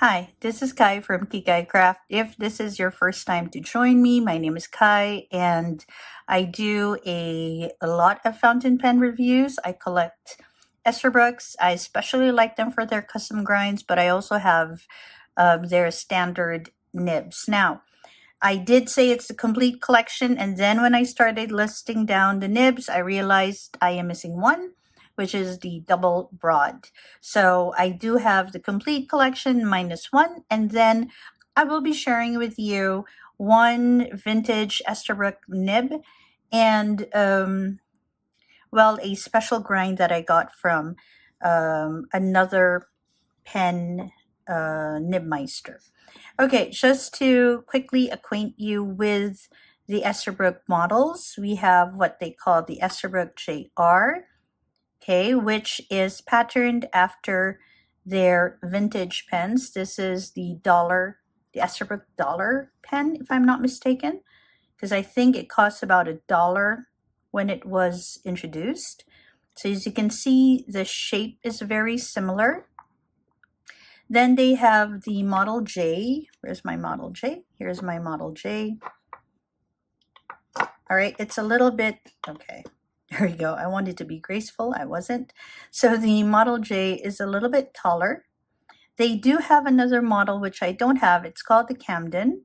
Hi, this is Kai from Kikai Craft. If this is your first time to join me, my name is Kai and I do a lot of fountain pen reviews. I collect Esterbrooks. I especially like them for their custom grinds, but I also have their standard nibs. Now, I did say it's a complete collection, and then when I started listing down the nibs, I realized I am missing one, which is the double broad. So I do have the complete collection minus one, and then I will be sharing with you one vintage Esterbrook nib and well, a special grind that I got from another pen nibmeister. Okay, just to quickly acquaint you with the Esterbrook models, we have what they call the Esterbrook JR, okay, which is patterned after their vintage pens. This is the Esterbrook dollar pen, if I'm not mistaken, because I think it costs about $1 when it was introduced. So as you can see, the shape is very similar. Then they have the Model J. Where's my Model J? Here's my Model J. All right, it's a little bit, okay, there we go. I wanted to be graceful, I wasn't. So the Model J is a little bit taller. They do have another model, which I don't have. It's called the Camden,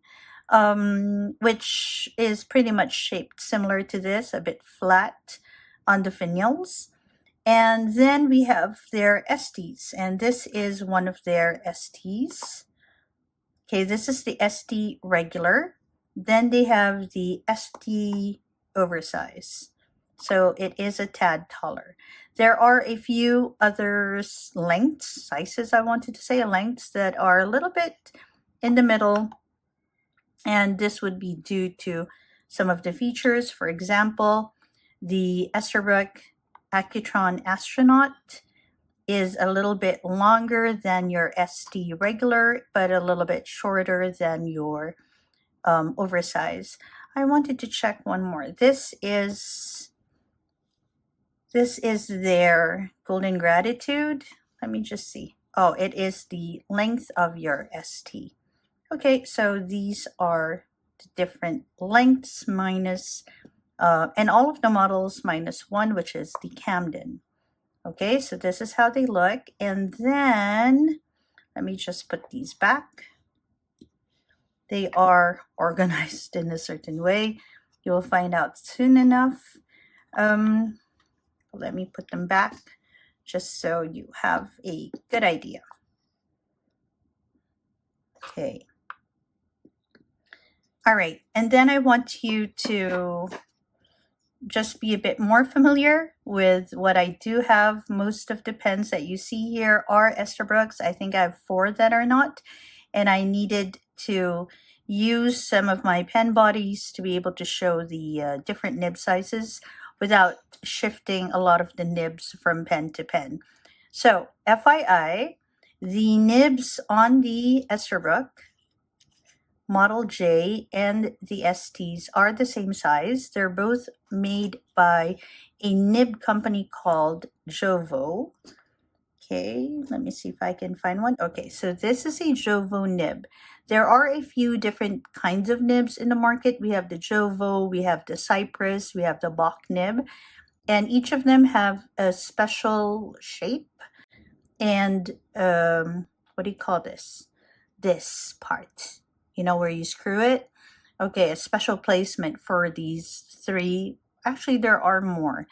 which is pretty much shaped similar to this, a bit flat on the finials. And then we have their STs, and this is one of their STs. Okay, this is the ST regular. Then they have the ST oversize. So it is a tad taller. There are a few other lengths, sizes I wanted to say, lengths that are a little bit in the middle. And this would be due to some of the features. For example, the Esterbrook Accutron Astronaut is a little bit longer than your ST regular, but a little bit shorter than your oversize. I wanted to check one more. This is their Golden Gratitude. Let me just see. Oh, it is the length of your ST. Okay, so these are the different lengths minus, and all of the models minus one, which is the Camden. Okay, so this is how they look. And then let me just put these back. They are organized in a certain way. You will find out soon enough. Let me put them back just so you have a good idea. Okay. All right, and then I want you to just be a bit more familiar with what I do have. Most of the pens that you see here are Esterbrooks. I think I have 4 that are not, and I needed to use some of my pen bodies to be able to show the different nib sizes without shifting a lot of the nibs from pen to pen. So FYI, the nibs on the Esterbrook Model J and the STs are the same size. They're both made by a nib company called Jowo. Okay, let me see if I can find one. Okay, so this is a Jowo nib. There are a few different kinds of nibs in the market. We have the Jowo, we have the Cypress, we have the Bach nib, and each of them have a special shape and what do you call this? This part, you know, where you screw it. Okay, a special placement for these 3. Actually, there are more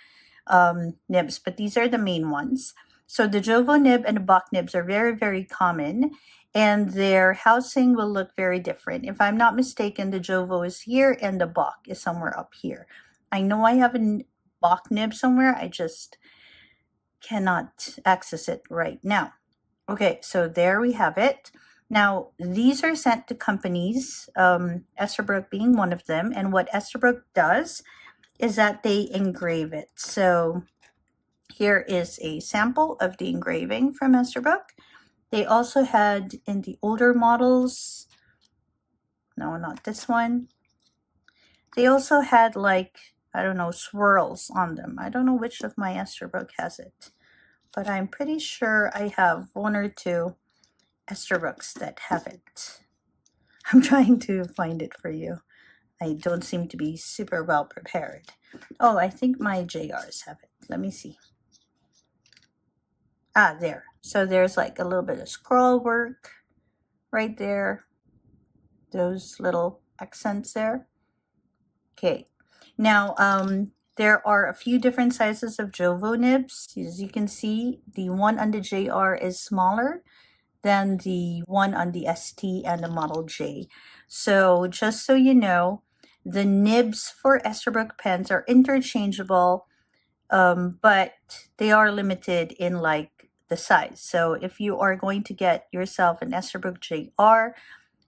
nibs, but these are the main ones. So the Jowo nib and the Bach nibs are very, very common, and their housing will look very different. If I'm not mistaken, the Jowo is here and the Bach is somewhere up here. I know I have a Bach nib somewhere, I just cannot access it right now. Okay, so there we have it. Now, these are sent to companies, Esterbrook being one of them, and what Esterbrook does is that they engrave it. So here is a sample of the engraving from Esterbrook. They also had in the older models, no, not this one. They also had like, I don't know, swirls on them. I don't know which of my Esterbrook has it, but I'm pretty sure I have 1 or 2 Esterbrook's that have it. I'm trying to find it for you. I don't seem to be super well prepared. Oh, I think my JRs have it. Let me see. Ah, there. So there's like a little bit of scroll work right there. Those little accents there. Okay. Now, there are a few different sizes of Jowo nibs. As you can see, the one on the JR is smaller than the one on the ST and the Model J. So just so you know, the nibs for Esterbrook pens are interchangeable, but they are limited in like the size. So if you are going to get yourself an Esterbrook JR,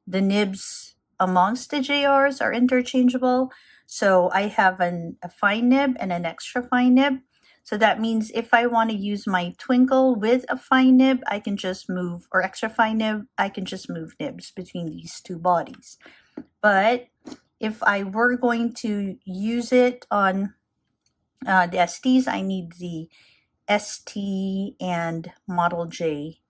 the nibs amongst the JRs are interchangeable. So I have a fine nib and an extra fine nib. So that means if I want to use my twinkle with a fine nib, I can just move, or extra fine nib, I can just move nibs between these two bodies. But if I were going to use it on the STs, I need the ST and Model J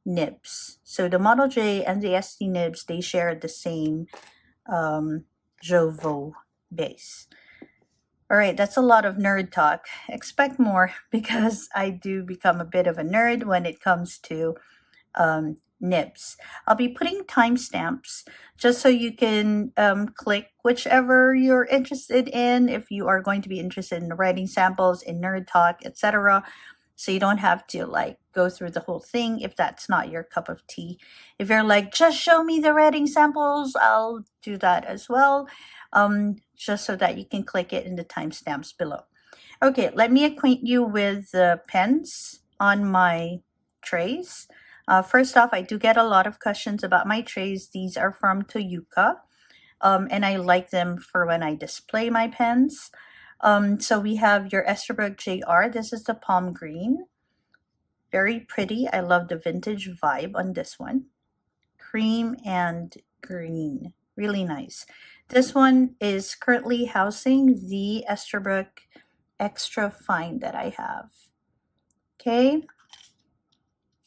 nibs. So the Model J and the ST nibs, they share the same Jowo base. All right, that's a lot of nerd talk. Expect more because I do become a bit of a nerd when it comes to nibs. I'll be putting timestamps just so you can click whichever you're interested in, if you are going to be interested in writing samples, in nerd talk, etc. So you don't have to like go through the whole thing if that's not your cup of tea. If you're like, just show me the writing samples, I'll do that as well, just so that you can click it in the timestamps below. Okay, let me acquaint you with the pens on my trays. First off, I do get a lot of questions about my trays. These are from Toyooka, and I like them for when I display my pens. So we have your Esterbrook JR. This is the palm green. Very pretty. I love the vintage vibe on this one. Cream and green. Really nice. This one is currently housing the Esterbrook extra fine that I have. Okay.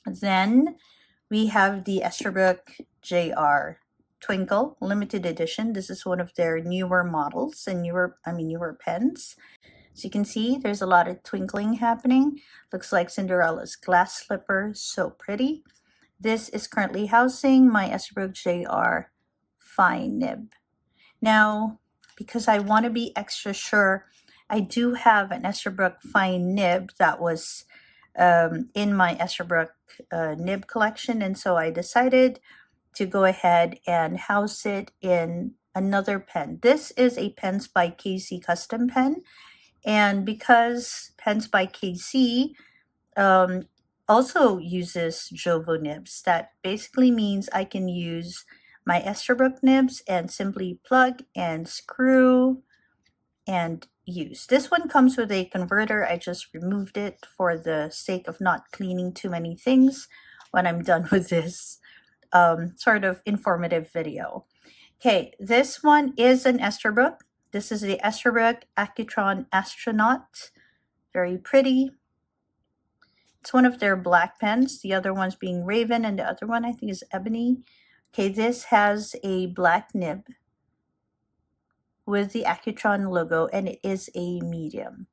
Then we have the Esterbrook JR Twinkle limited edition. This is one of their newer models and newer pens. So you can see there's a lot of twinkling happening. Looks like Cinderella's glass slipper. So pretty. This is currently housing my Esterbrook JR fine nib. Now, because I want to be extra sure, I do have an Esterbrook fine nib that was in my Esterbrook nib collection, and so I decided to go ahead and house it in another pen. This is a Pens by KC custom pen, and because Pens by KC also uses Jowo nibs, that basically means I can use my Esterbrook nibs and simply plug and screw and use. This one comes with a converter. I just removed it for the sake of not cleaning too many things when I'm done with this sort of informative video. Okay, this one is an Esterbrook. This is the Esterbrook Accutron Astronaut. Very pretty. It's one of their black pens. The other one's being Raven, and the other one I think is Ebony. Okay, this has a black nib with the Accutron logo, and it is a medium.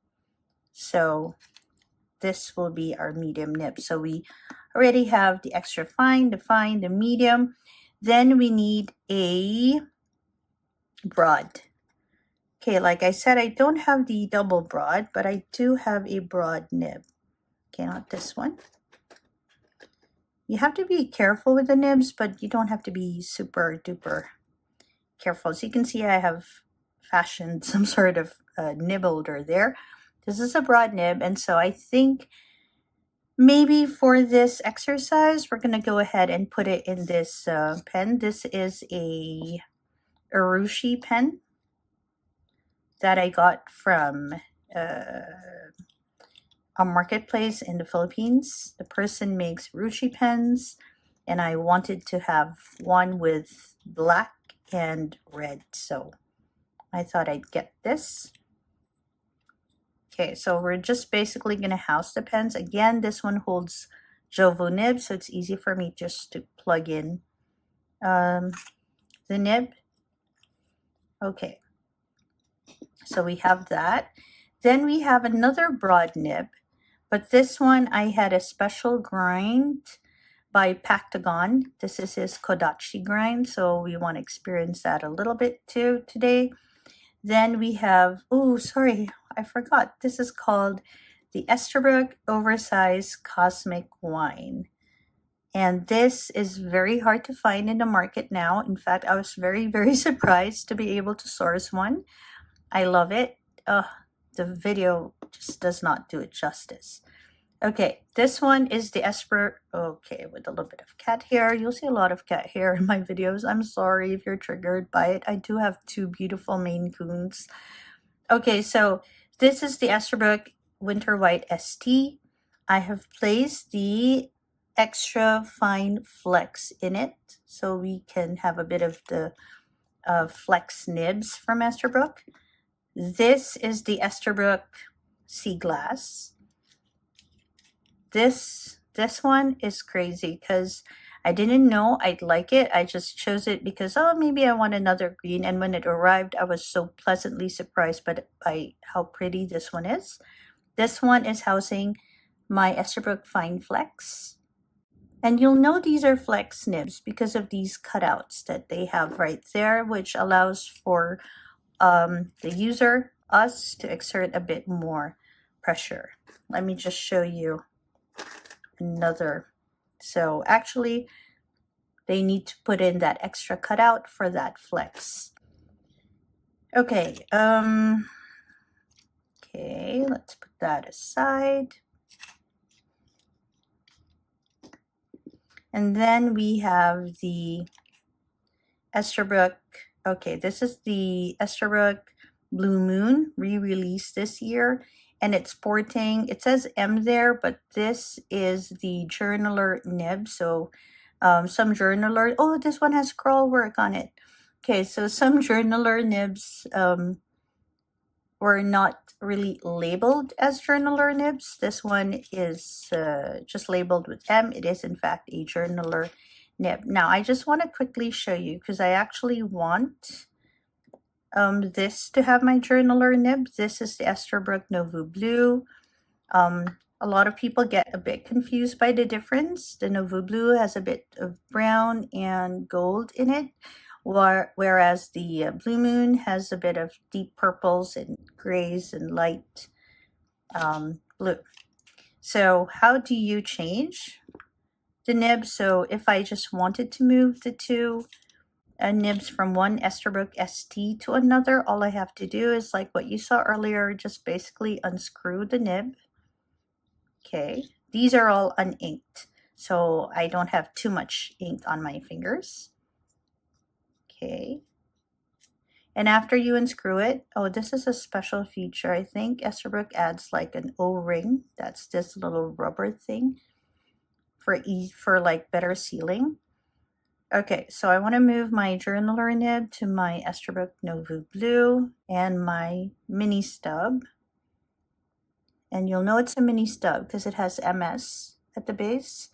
So this will be our medium nib. So we already have the extra fine, the medium. Then we need a broad. Okay, like I said, I don't have the double broad, but I do have a broad nib. Okay, not this one. You have to be careful with the nibs, but you don't have to be super duper careful. As you can see, I have fashioned some sort of nib holder there. This is a broad nib, and so I think maybe for this exercise, we're going to go ahead and put it in this pen. This is a Urushi pen that I got from a marketplace in the Philippines. The person makes Urushi pens, and I wanted to have one with black and red, so I thought I'd get this. Okay, so we're just basically going to house the pens. Again, this one holds Jowo nib, so it's easy for me just to plug in the nib. Okay, so we have that. Then we have another broad nib, but this one I had a special grind by Pactagon. This is his Kodachi grind, so we want to experience that a little bit too today. Then we have, oh, sorry, I forgot. This is called the Esterbrook Oversized Cosmic Wine. And this is very hard to find in the market now. In fact, I was very, very surprised to be able to source one. I love it. The video just does not do it justice. Okay, this one is the Esterbrook, okay, with a little bit of cat hair. You'll see a lot of cat hair in my videos. I'm sorry if you're triggered by it. I do have two beautiful Maine Coons. Okay, so this is the Esterbrook Winter White ST. I have placed the extra fine flex in it so we can have a bit of the flex nibs from Esterbrook. This is the Esterbrook Sea Glass. This one is crazy because I didn't know I'd like it. I just chose it because, oh, maybe I want another green. And when it arrived, I was so pleasantly surprised by how pretty this one is. This one is housing my Esterbrook Fine Flex. And you'll know these are flex nibs because of these cutouts that they have right there, which allows for the user, us, to exert a bit more pressure. Let me just show you another. So actually, they need to put in that extra cutout for that flex. Okay, okay, let's put that aside. And then we have the Esterbrook. Okay, this is the Esterbrook Blue Moon, re-released this year. And it's sporting, it says M there, but this is the journaler nib. So some journaler, oh, this one has scroll work on it. Okay, so some journaler nibs were not really labeled as journaler nibs. This one is just labeled with M. It is in fact a journaler nib. Now I just want to quickly show you because I actually want this to have my journaler nib. This is the Esterbrook Nouveau Bleu. A lot of people get a bit confused by the difference. The Nouveau Bleu has a bit of brown and gold in it, whereas the Blue Moon has a bit of deep purples and grays and light blue. So how do you change the nib? So if I just wanted to move the two nibs from one Esterbrook ST to another, all I have to do is like what you saw earlier, just basically unscrew the nib. Okay, these are all uninked, so I don't have too much ink on my fingers. Okay, and after you unscrew it, oh, this is a special feature. I think Esterbrook adds like an O-ring. That's this little rubber thing for like better sealing. Okay, so I want to move my journaler nib to my Esterbrook Nouveau Bleu and my mini stub. And you'll know it's a mini stub because it has MS at the base.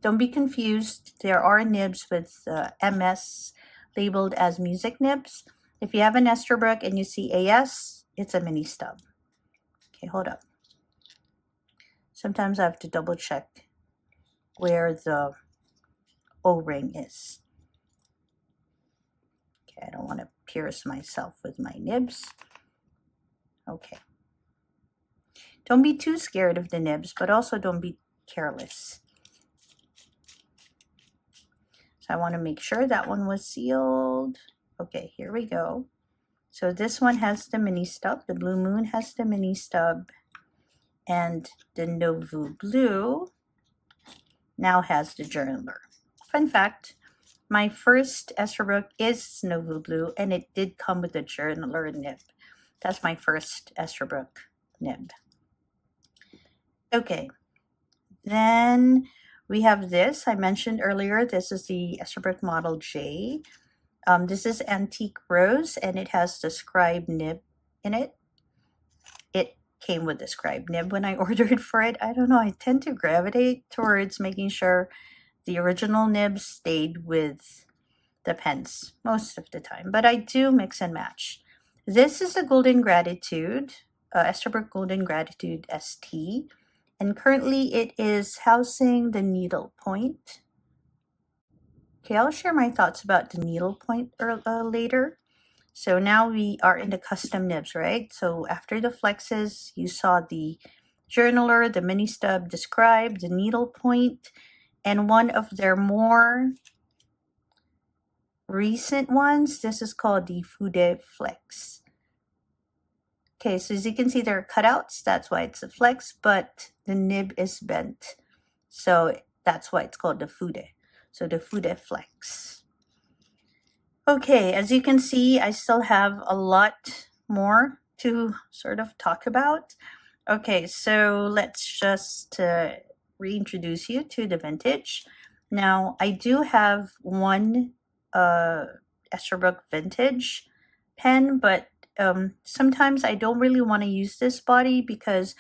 Don't be confused. There are nibs with MS labeled as music nibs. If you have an Esterbrook and you see AS, it's a mini stub. Okay, hold up. Sometimes I have to double check where the O-ring is. Okay, I don't want to pierce myself with my nibs. Okay. Don't be too scared of the nibs, but also don't be careless. So I want to make sure that one was sealed. Okay, here we go. So this one has the mini stub. The Blue Moon has the mini stub. And the Nouveau Bleu now has the journaler. Fun fact, my first Esterbrook is Nouveau Bleu, and it did come with a journaler nib. That's my first Esterbrook nib. Okay, then we have this. I mentioned earlier, this is the Esterbrook Model J. This is Antique Rose, and it has the Scribe nib in it. It came with the Scribe nib when I ordered for it. I don't know, I tend to gravitate towards making sure the original nib stayed with the pens most of the time, but I do mix and match. This is a Golden Gratitude, Esterbrook Golden Gratitude ST, and currently it is housing the Needlepoint. Okay, I'll share my thoughts about the Needlepoint later. So now we are in the custom nibs, right? So after the flexes, you saw the journaler, the mini stub, the Scribe, the Needlepoint, and one of their more recent ones, this is called the Fude Flex. Okay, so as you can see, there are cutouts. That's why it's a flex, but the nib is bent. So that's why it's called the Fude. So the Fude Flex. Okay, as you can see, I still have a lot more to sort of talk about. Okay, so let's just reintroduce you to the vintage. Now, I do have one Esterbrook vintage pen, but sometimes I don't really want to use this body because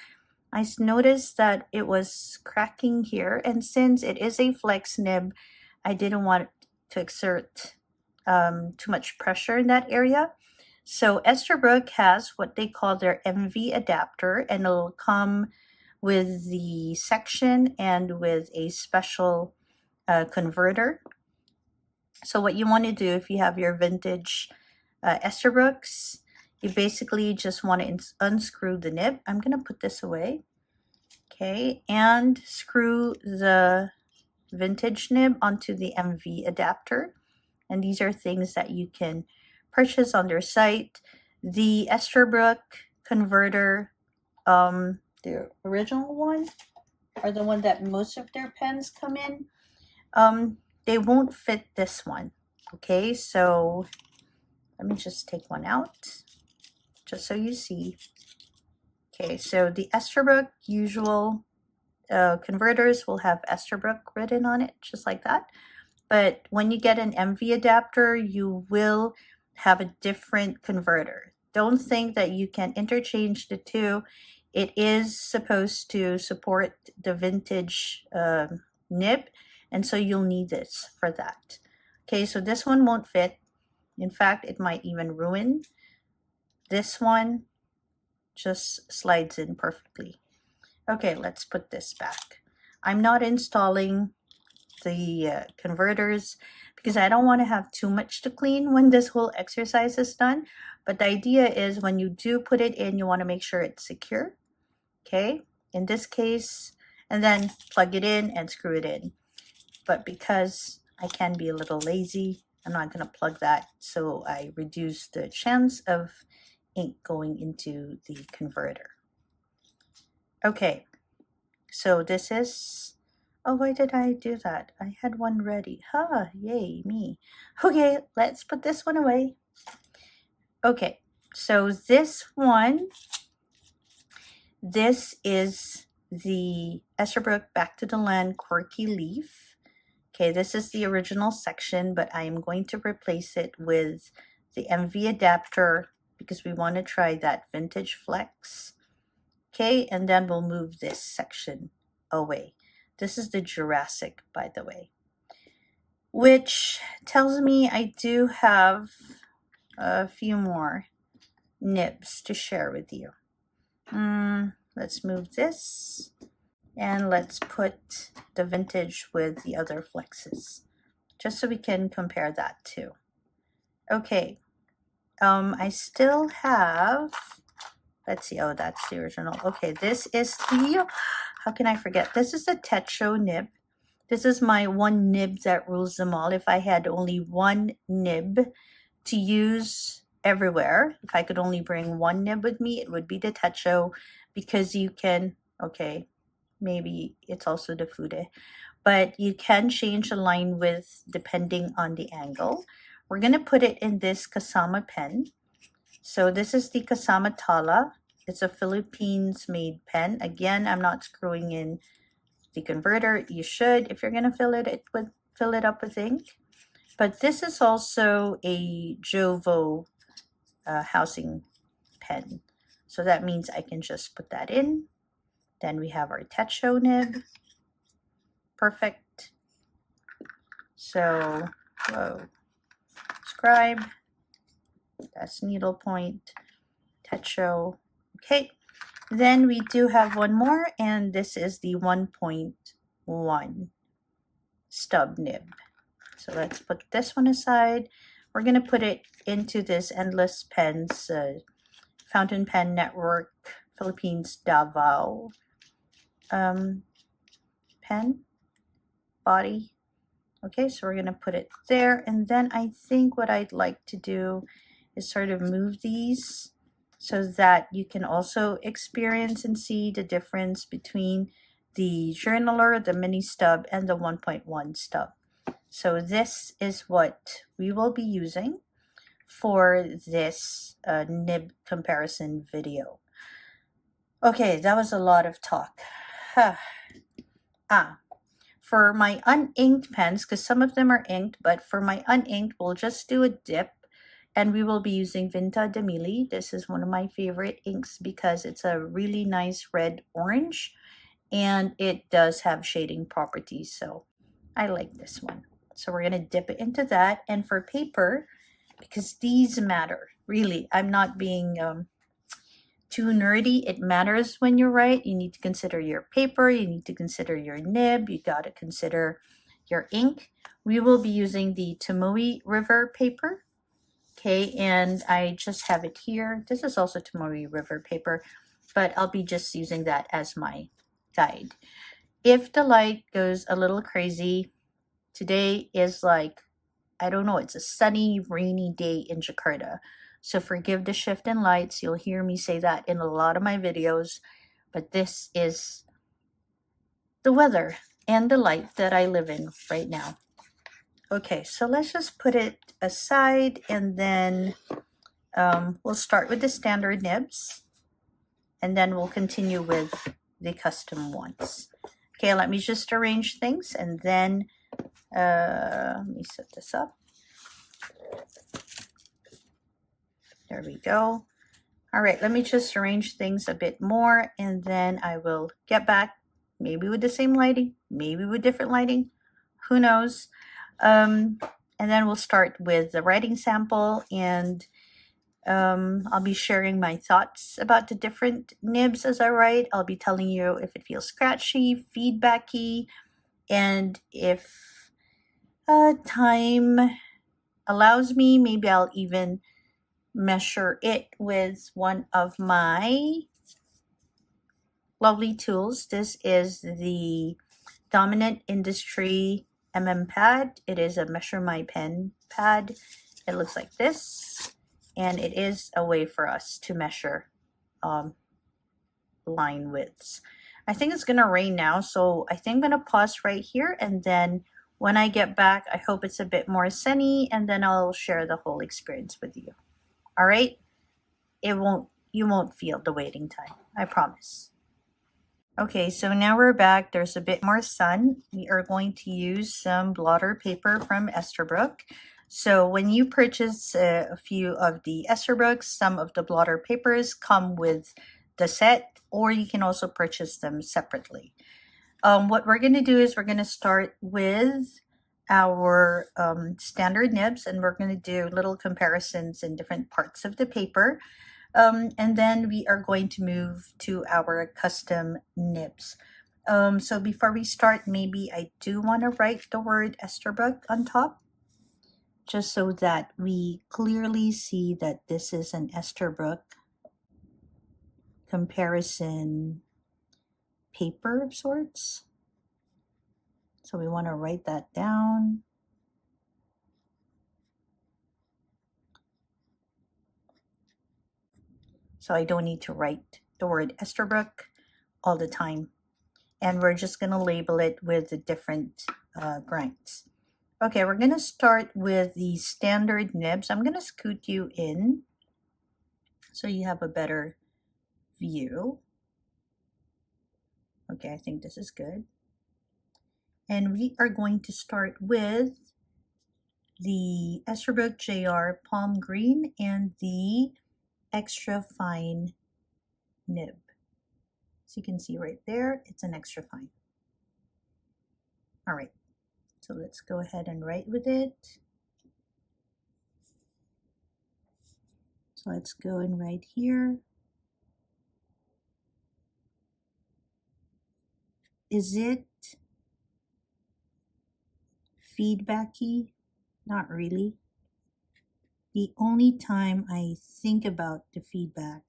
I noticed that it was cracking here, and since it is a flex nib, I didn't want to exert too much pressure in that area. So Esterbrook has what they call their MV adapter, and it'll come with the section and with a special converter. So what you want to do if you have your vintage Esterbrooks, you basically just want to unscrew the nib. I'm going to put this away. Okay, and screw the vintage nib onto the MV adapter. And these are things that you can purchase on their site. The Esterbrook converter, the original one, or the one that most of their pens come in, they won't fit this one. Okay, so let me just take one out, just so you see. Okay, so the Esterbrook usual converters will have Esterbrook written on it, just like that. But when you get an MV adapter, you will have a different converter. Don't think that you can interchange the two. It is supposed to support the vintage nib, and so you'll need this for that. Okay, so this one won't fit. In fact, it might even ruin. This one just slides in perfectly. Okay, let's put this back. I'm not installing the converters because I don't want to have too much to clean when this whole exercise is done. But the idea is when you do put it in, you want to make sure it's secure. Okay, in this case, and then plug it in and screw it in. But because I can be a little lazy, I'm not going to plug that, so I reduce the chance of ink going into the converter. Okay, so this is, oh, why did I do that? I had one ready. Yay, me. Okay, let's put this one away. Okay, so this one, this is the Esterbrook Back to the Land Quirky Leaf. Okay, this is the original section, but I am going to replace it with the MV adapter because we want to try that vintage flex. Okay, and then we'll move this section away. This is the Jurassic, by the way, which tells me I do have a few more nibs to share with you. Let's move this, and let's put the vintage with the other flexes, just so we can compare that too. Okay, I still have, let's see, oh, that's the original. Okay, this is the, how can I forget? This is the Techo nib. This is my one nib that rules them all. If I had only one nib to use everywhere, if I could only bring one nib with me, it would be the Techo, because you can, okay, maybe it's also the Fude, but you can change the line width depending on the angle. We're going to put it in this Kasama pen. So this is the Kasama Tala. It's a Philippines-made pen. Again, I'm not screwing in the converter. You should if you're going to fill it up with ink. But this is also a Jowo housing pen. So that means I can just put that in. Then we have our Techo nib. Perfect. So, whoa. Scribe. That's Needlepoint. Techo. Okay. Then we do have one more, and this is the 1.1 Stub nib. So let's put this one aside. We're going to put it into this Endless Pens Fountain Pen Network Philippines Davao pen body. Okay, so we're going to put it there. And then I think what I'd like to do is sort of move these so that you can also experience and see the difference between the journaler, the mini stub, and the 1.1 stub. So this is what we will be using for this nib comparison video. Okay, that was a lot of talk. For my uninked pens, because some of them are inked, but for my uninked, we'll just do a dip, and we will be using Vinta de Mili. This is one of my favorite inks because it's a really nice red orange, and it does have shading properties, so I like this one. So we're going to dip it into that. And for paper, because these matter, really, I'm not being too nerdy. It matters when you write. You need to consider your paper, you need to consider your nib, you got to consider your ink. We will be using the Tomoe River paper. Okay, and I just have it here. This is also Tomoe River paper, but I'll be just using that as my guide. If the light goes a little crazy, today is like, I don't know, it's a sunny, rainy day in Jakarta. So forgive the shift in lights. You'll hear me say that in a lot of my videos, but this is the weather and the light that I live in right now. Okay, so let's just put it aside, and then we'll start with the standard nibs, and then we'll continue with the custom ones. Okay, let me just arrange things, and then let me set this up. There we go. All right, let me just arrange things a bit more, and then I will get back, maybe with the same lighting, maybe with different lighting, who knows. And then we'll start with the writing sample, and I'll be sharing my thoughts about the different nibs as I write. I'll be telling you if it feels scratchy, feedbacky, and if time allows me, maybe I'll even measure it with one of my lovely tools. This is the Dominant Industry pad. It is a Measure My Pen pad. It looks like this, and it is a way for us to measure line widths. I think it's gonna rain now, so I think I'm gonna pause right here, and then when I get back, I hope it's a bit more sunny, and then I'll share the whole experience with you. All right, you won't feel the waiting time, I promise. Okay, so now we're back. There's a bit more sun. We are going to use some blotter paper from Esterbrook. So when you purchase a few of the Esterbrook, some of the blotter papers come with the set, or you can also purchase them separately. What we're going to do is we're going to start with our standard nibs, and we're going to do little comparisons in different parts of the paper. And then we are going to move to our custom nibs. So before we start, maybe I do want to write the word Esterbrook on top, just so that we clearly see that this is an Esterbrook comparison paper of sorts. So we want to write that down. So I don't need to write the word Esterbrook all the time. And we're just going to label it with the different grinds. Okay, we're going to start with the standard nibs. I'm going to scoot you in so you have a better view. Okay, I think this is good. And we are going to start with the Esterbrook JR Palm Green and the extra fine nib. So you can see right there, it's an extra fine. All right, so let's go ahead and write with it. So let's go and write here. Is it feedbacky? Not really. The only time I think about the feedback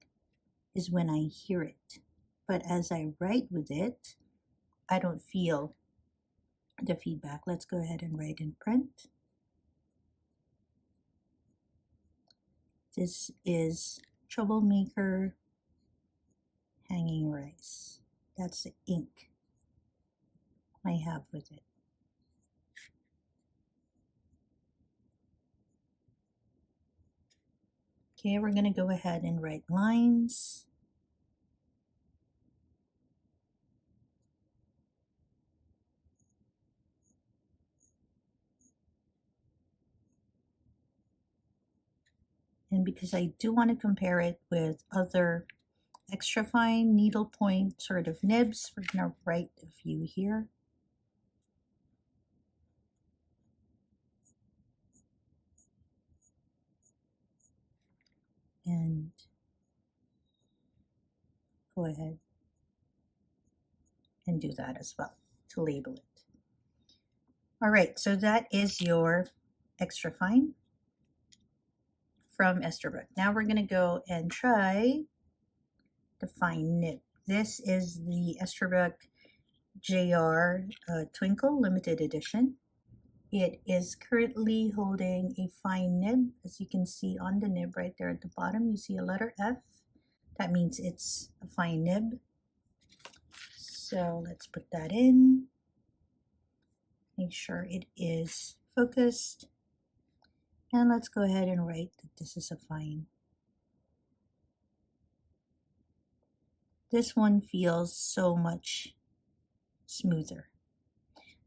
is when I hear it. But as I write with it, I don't feel the feedback. Let's go ahead and write in print. This is Troublemaker Hanging Rice. That's the ink I have with it. Okay, we're going to go ahead and write lines. And because I do want to compare it with other extra fine needlepoint sort of nibs, we're going to write a few here. And go ahead and do that as well to label it. All right, so that is your extra fine from Esterbrook. Now we're going to go and try the fine nib. This is the Esterbrook JR Twinkle Limited Edition. It is currently holding a fine nib. As you can see on the nib right there at the bottom, you see a letter F. That means it's a fine nib. So let's put that in. Make sure it is focused. And let's go ahead and write that this is a fine. This one feels so much smoother.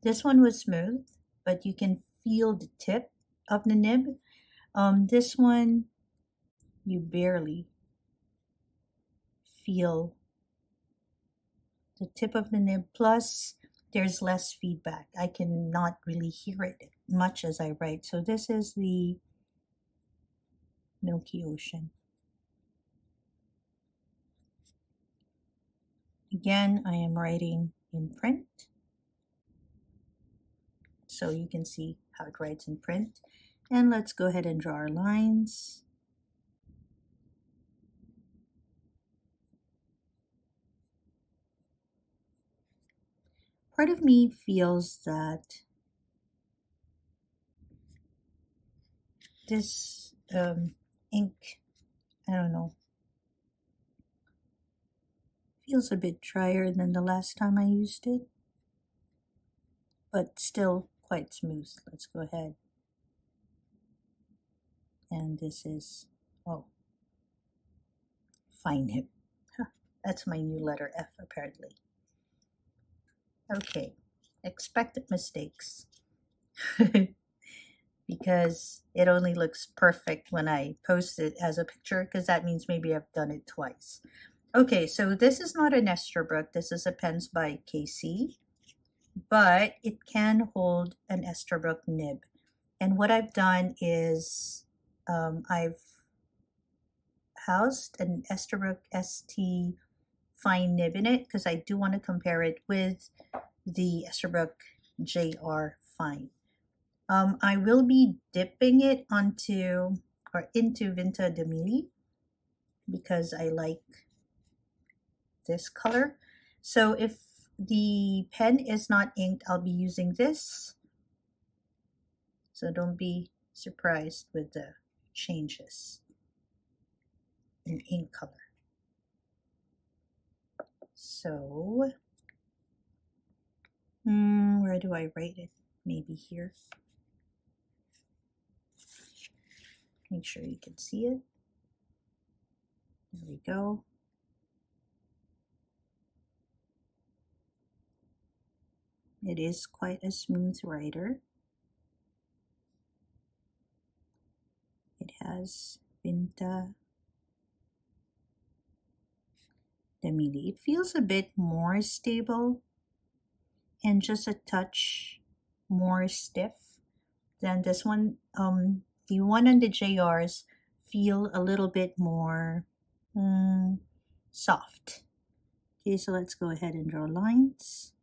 This one was smooth, but you can feel the tip of the nib. This one, you barely feel the tip of the nib, plus there's less feedback. I cannot really hear it much as I write. So this is the Milky Ocean. Again, I am writing in print, so you can see how it writes in print. And let's go ahead and draw our lines. Part of me feels that this ink, I don't know, feels a bit drier than the last time I used it, but still quite smooth. Let's go ahead. And this is, oh, fine nib. Huh, that's my new letter F apparently. Okay, expected mistakes. Because it only looks perfect when I post it as a picture, because that means maybe I've done it twice. Okay, so this is not an Esterbrook. This is a Pens by KC, but it can hold an Esterbrook nib. And what I've done is I've housed an Esterbrook ST fine nib in it because I do want to compare it with the Esterbrook JR fine. I will be dipping it into Vinta de Mili because I like this color. So if the pen is not inked, I'll be using this. So don't be surprised with the changes in ink color. So, where do I write it? Maybe here. Make sure you can see it. There we go. It is quite a smooth writer. It has Vinta the melee. It feels a bit more stable and just a touch more stiff than this one. The one on the JRs feel a little bit more soft. Okay, so let's go ahead and draw lines.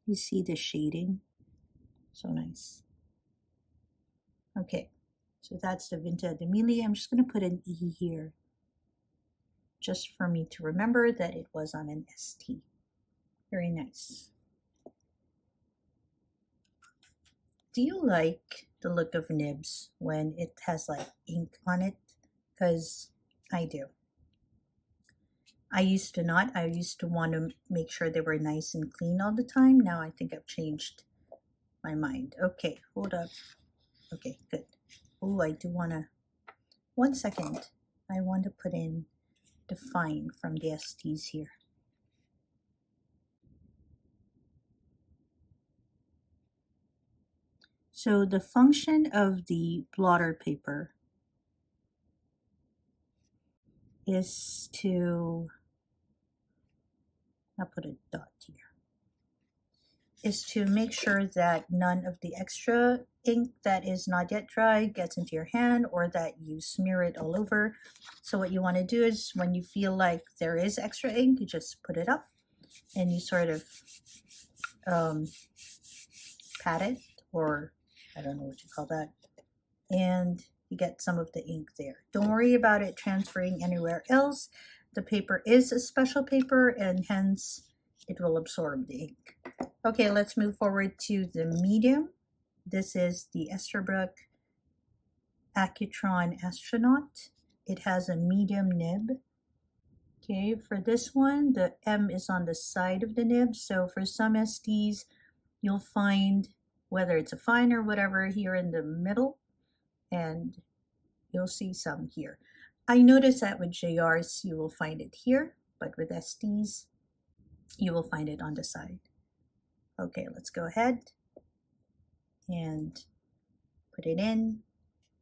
You see the shading? So nice. Okay, so that's the Vinta de Mille. I'm just going to put an E here just for me to remember that it was on an ST. Very nice. Do you like the look of nibs when it has like ink on it? Because I do. I used to not. I used to want to make sure they were nice and clean all the time. Now I think I've changed my mind. Okay, hold up. Okay, good. Oh, I do want to, 1 second. I want to put in define from the STs here. So the function of the blotter paper is to, I'll put a dot here, is to make sure that none of the extra ink that is not yet dry gets into your hand or that you smear it all over. So what you want to do is when you feel like there is extra ink, you just put it up and you sort of pat it, or I don't know what you call that, and you get some of the ink there. Don't worry about it transferring anywhere else. The paper is a special paper and hence it will absorb the ink. Okay, let's move forward to the medium. This is the Esterbrook Accutron Astronaut. It has a medium nib. Okay, for this one, the M is on the side of the nib. So for some STs, you'll find whether it's a fine or whatever here in the middle, and you'll see some here. I noticed that with JRs, you will find it here, but with STs, you will find it on the side. Okay, let's go ahead and put it in.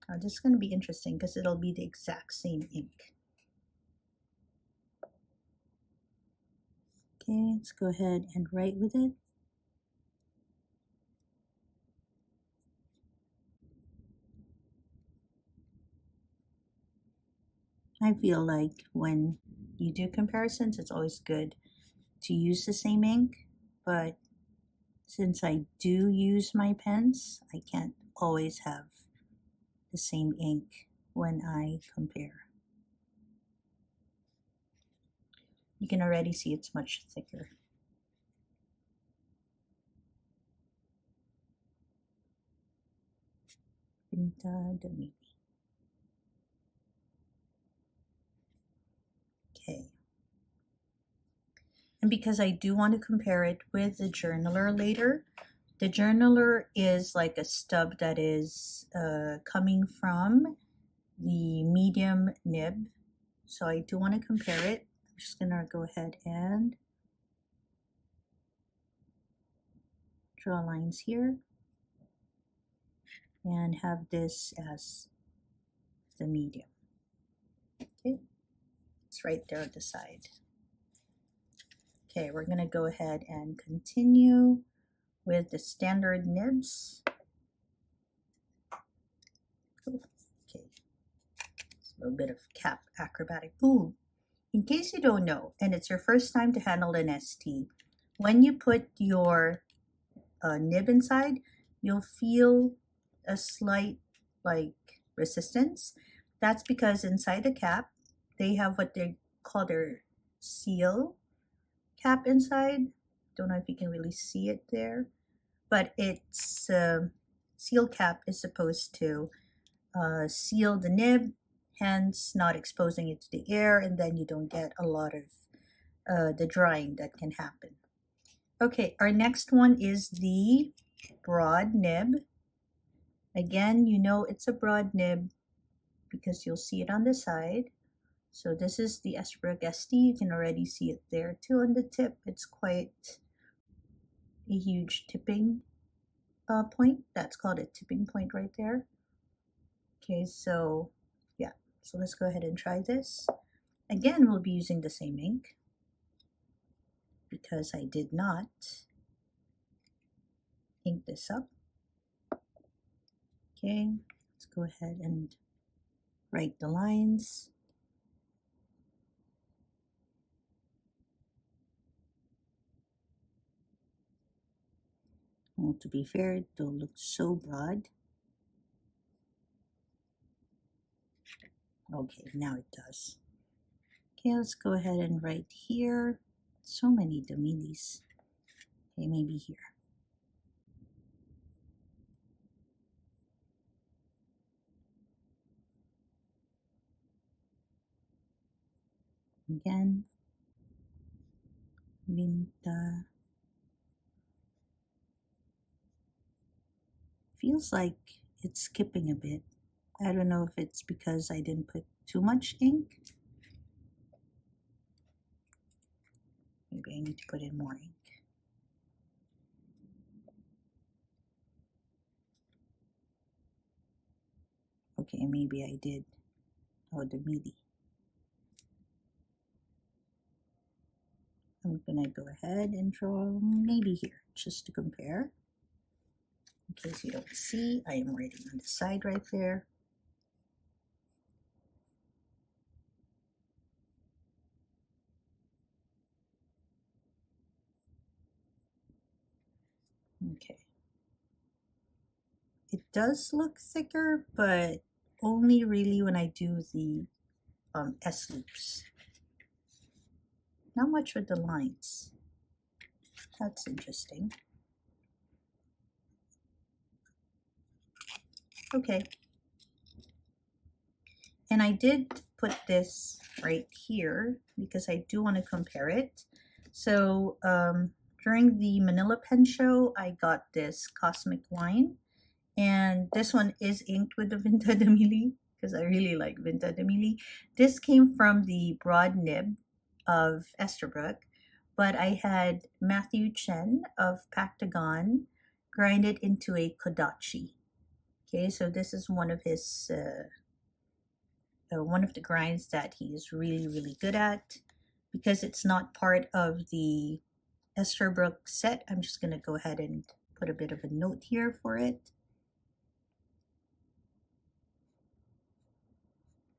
Now, this is going to be interesting because it'll be the exact same ink. Okay, let's go ahead and write with it. I feel like when you do comparisons, it's always good to use the same ink, but since I do use my pens, I can't always have the same ink when I compare. You can already see it's much thicker. Okay. And because I do want to compare it with the journaler later, the journaler is like a stub that is coming from the medium nib. So I do want to compare it. I'm just going to go ahead and draw lines here and have this as the medium. Okay, it's right there at the side. Okay, we're going to go ahead and continue with the standard nibs. Okay, it's a little bit of cap acrobatic. Ooh, in case you don't know, and it's your first time to handle an ST, when you put your nib inside, you'll feel a slight like resistance. That's because inside the cap, they have what they call their seal cap inside. Don't know if you can really see it there, but its seal cap is supposed to seal the nib, hence not exposing it to the air, and then you don't get a lot of the drying that can happen. Okay, our next one is the broad nib. Again, you know it's a broad nib because you'll see it on the side. So this is the Esterbrook ST. You can already see it there too on the tip. It's quite a huge tipping point. That's called a tipping point right there. Okay, so yeah, so let's go ahead and try this. Again, we'll be using the same ink because I did not ink this up. Okay, let's go ahead and write the lines. Well, to be fair, it don't look so broad. Okay, now it does. Okay, let's go ahead and write here. So many demilis. Okay, maybe here. Again, Vinta. Feels like it's skipping a bit. I don't know if it's because I didn't put too much ink. Maybe I need to put in more ink. Okay, maybe I did. Oh, the meaty. I'm gonna go ahead and draw maybe here, just to compare. In case you don't see, I am writing on the side right there. Okay. It does look thicker, but only really when I do the S loops. Not much with the lines. That's interesting. Okay. And I did put this right here because I do want to compare it. So during the Manila Pen Show, I got this Cosmic Wine. And this one is inked with the Vinta de Mili because I really like Vinta de Mili. This came from the broad nib of Esterbrook, but I had Matthew Chen of Pactagon grind it into a Kodachi. Okay, so this is one of his one of the grinds that he is really, really good at. Because it's not part of the Esterbrook set, I'm just going to go ahead and put a bit of a note here for it.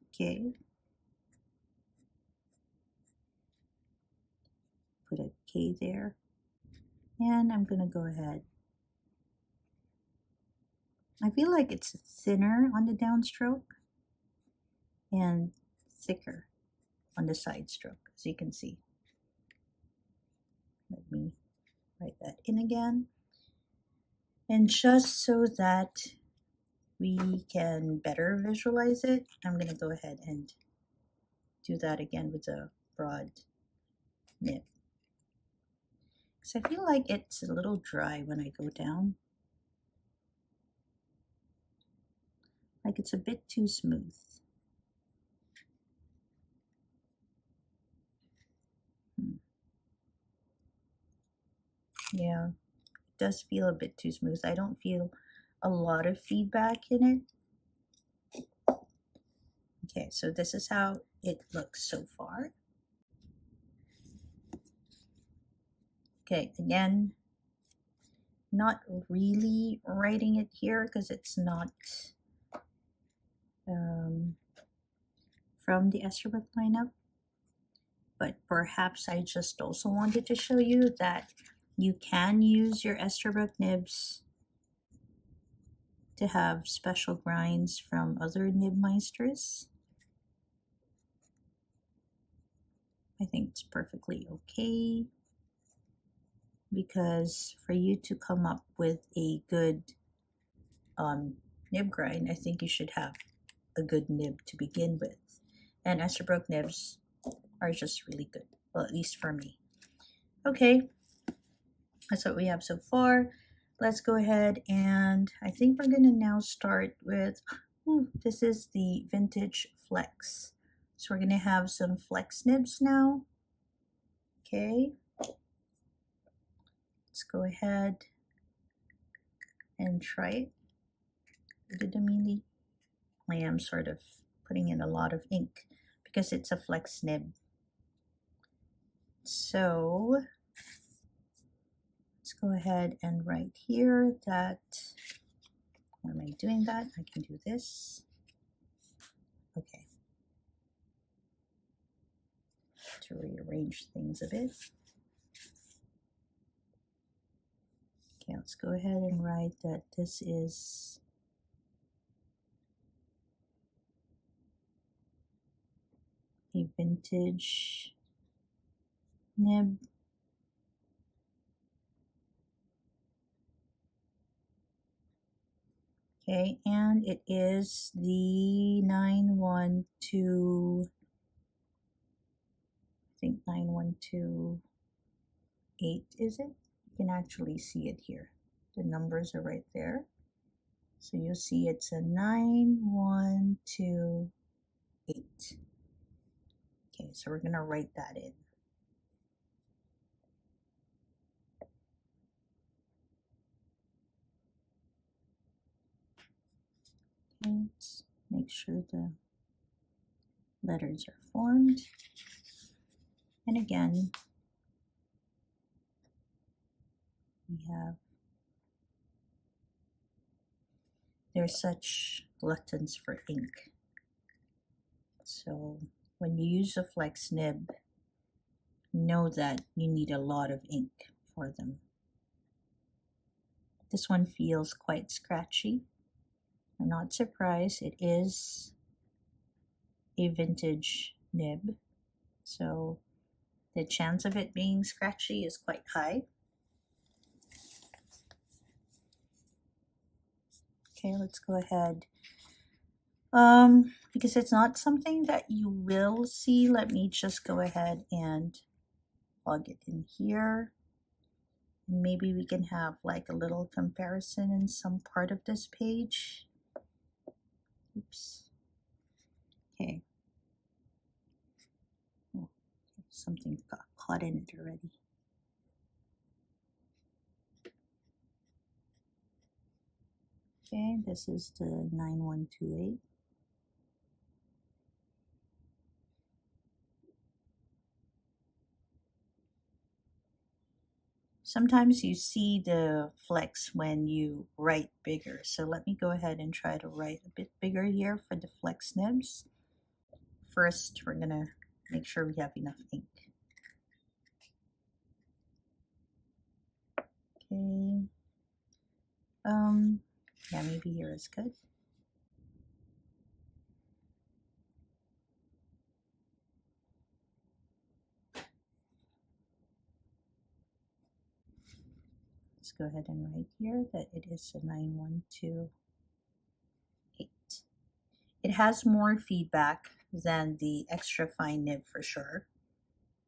Okay. Put a K there. And I'm going to go ahead. I feel like it's thinner on the downstroke and thicker on the side stroke, as you can see. Let me write that in again. And just so that we can better visualize it, I'm going to go ahead and do that again with a broad nib. Because I feel like it's a little dry when I go down. Like it's a bit too smooth. Yeah, it does feel a bit too smooth. I don't feel a lot of feedback in it. Okay, so this is how it looks so far. Okay, again, not really writing it here because it's not from the Esterbrook lineup, but perhaps I just also wanted to show you that you can use your Esterbrook nibs to have special grinds from other nib meisters. I think it's perfectly okay because for you to come up with a good nib grind, I think you should have a good nib to begin with. And Esterbrook nibs are just really good, well, at least for me. Okay, that's what we have so far. Let's go ahead and I think we're gonna now start with, this is the Vintage Flex. So we're gonna have some flex nibs now. Okay, let's go ahead and try it with the Demili. I am sort of putting in a lot of ink because it's a flex nib. So let's go ahead and write here that, why am I doing that? I can do this. Okay. To rearrange things a bit. Okay, let's go ahead and write that this is a vintage nib. Okay, and it is the 9128, I think 9128, is it? You can actually see it here. The numbers are right there. So you'll see it's a 9128. Okay, so we're gonna write that in. Okay, let's make sure the letters are formed. And again, we have, there's such gluttons for ink. So when you use a flex nib, know that you need a lot of ink for them. This one feels quite scratchy. I'm not surprised, it is a vintage nib, so the chance of it being scratchy is quite high. Okay, let's go ahead. Because it's not something that you will see, let me just go ahead and plug it in here. And maybe we can have like a little comparison in some part of this page. Oops. Okay. Oh, something got caught in it already. Okay, this is the 9128. Sometimes you see the flex when you write bigger. So let me go ahead and try to write a bit bigger here for the flex nibs. First, we're gonna make sure we have enough ink. Okay. Yeah, maybe here is good. Let's go ahead and write here that it is a 9128. It has more feedback than the extra fine nib for sure.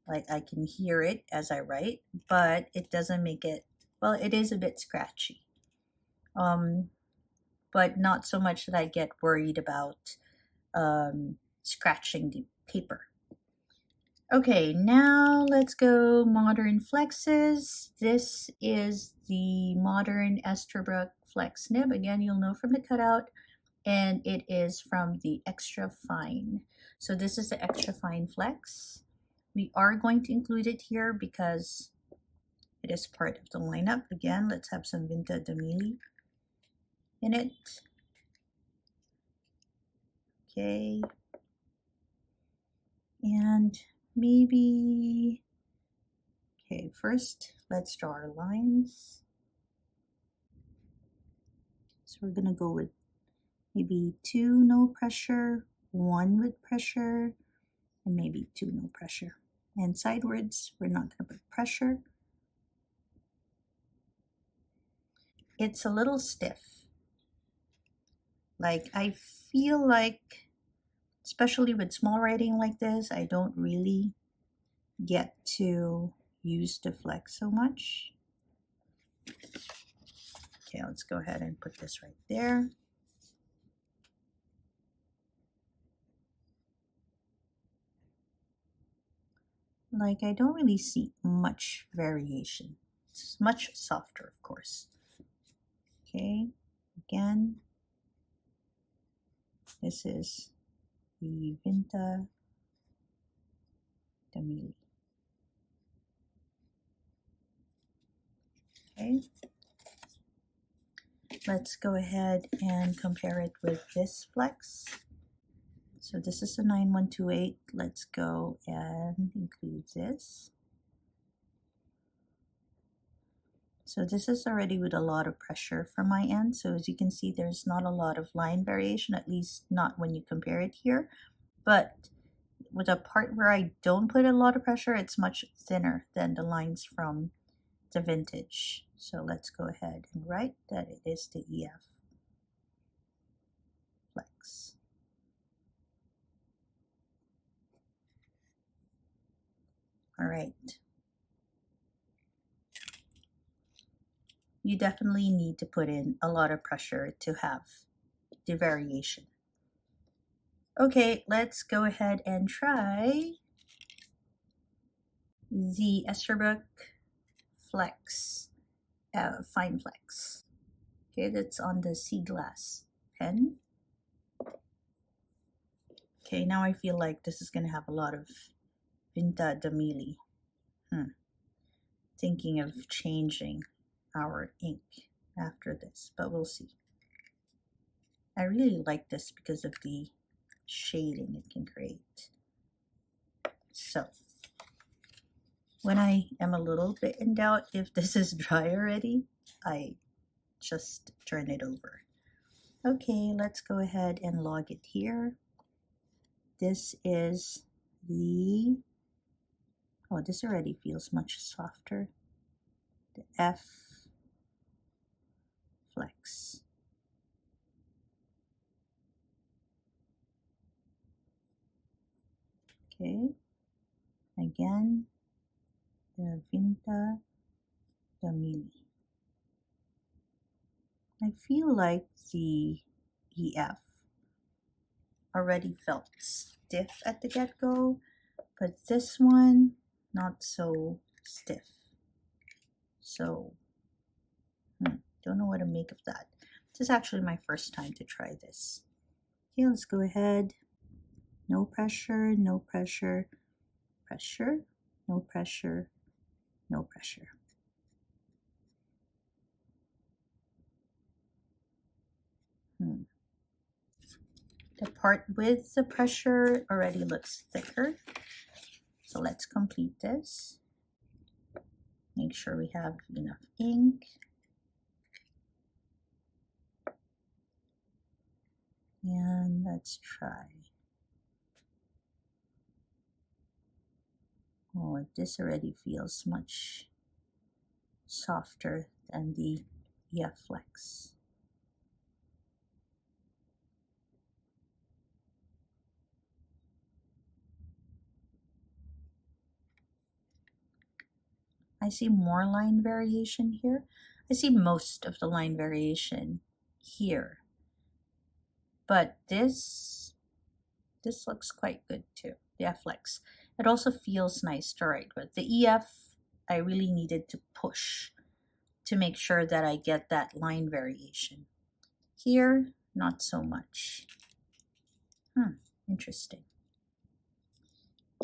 Like I can hear it as I write, but it doesn't make it, well, it is a bit scratchy. But not so much that I get worried about scratching the paper. Okay, now let's go modern flexes. This is the modern Esterbrook flex nib. Again, you'll know from the cutout, and it is from the extra fine. So this is the extra fine flex. We are going to include it here because it is part of the lineup. Again, let's have some Vinta Damili in it. Okay. And maybe, okay, first let's draw our lines. So we're gonna go with maybe 2 no pressure, 1 with pressure, and maybe 2 no pressure. And sidewards, we're not gonna put pressure. It's a little stiff. Like I feel like, especially with small writing like this, I don't really get to use the flex so much. Okay, let's go ahead and put this right there. Like I don't really see much variation. It's much softer, of course. Okay, again. This is the Vinta Damili. Okay. Let's go ahead and compare it with this flex. So this is a 9128. Let's go and include this. So this is already with a lot of pressure from my end. So as you can see, there's not a lot of line variation, at least not when you compare it here. But with a part where I don't put a lot of pressure, it's much thinner than the lines from the vintage. So let's go ahead and write that it is the EF flex. All right. You definitely need to put in a lot of pressure to have the variation. Okay, let's go ahead and try the Esterbrook Flex, Fine Flex. Okay, that's on the sea glass pen. Okay, now I feel like this is going to have a lot of Vinta Damili. Thinking of changing our ink after this, but we'll see. I really like this because of the shading it can create. So when I am a little bit in doubt if this is dry already, I just turn it over. Okay, let's go ahead and log it here. This is the, oh, this already feels much softer. The F Flex. Okay, again, the Vinta Damili. I feel like the EF already felt stiff at the get-go, but this one, not so stiff. So, don't know what to make of that. This is actually my first time to try this. Okay, let's go ahead. No pressure, no pressure, pressure, no pressure, no pressure. The part with the pressure already looks thicker. So let's complete this. Make sure we have enough ink. And let's try. Oh, this already feels much softer than the EF Flex. I see more line variation here. I see most of the line variation here. But this looks quite good too, the EF Flex. It also feels nice to write with. The EF, I really needed to push to make sure that I get that line variation. Here, not so much. Interesting.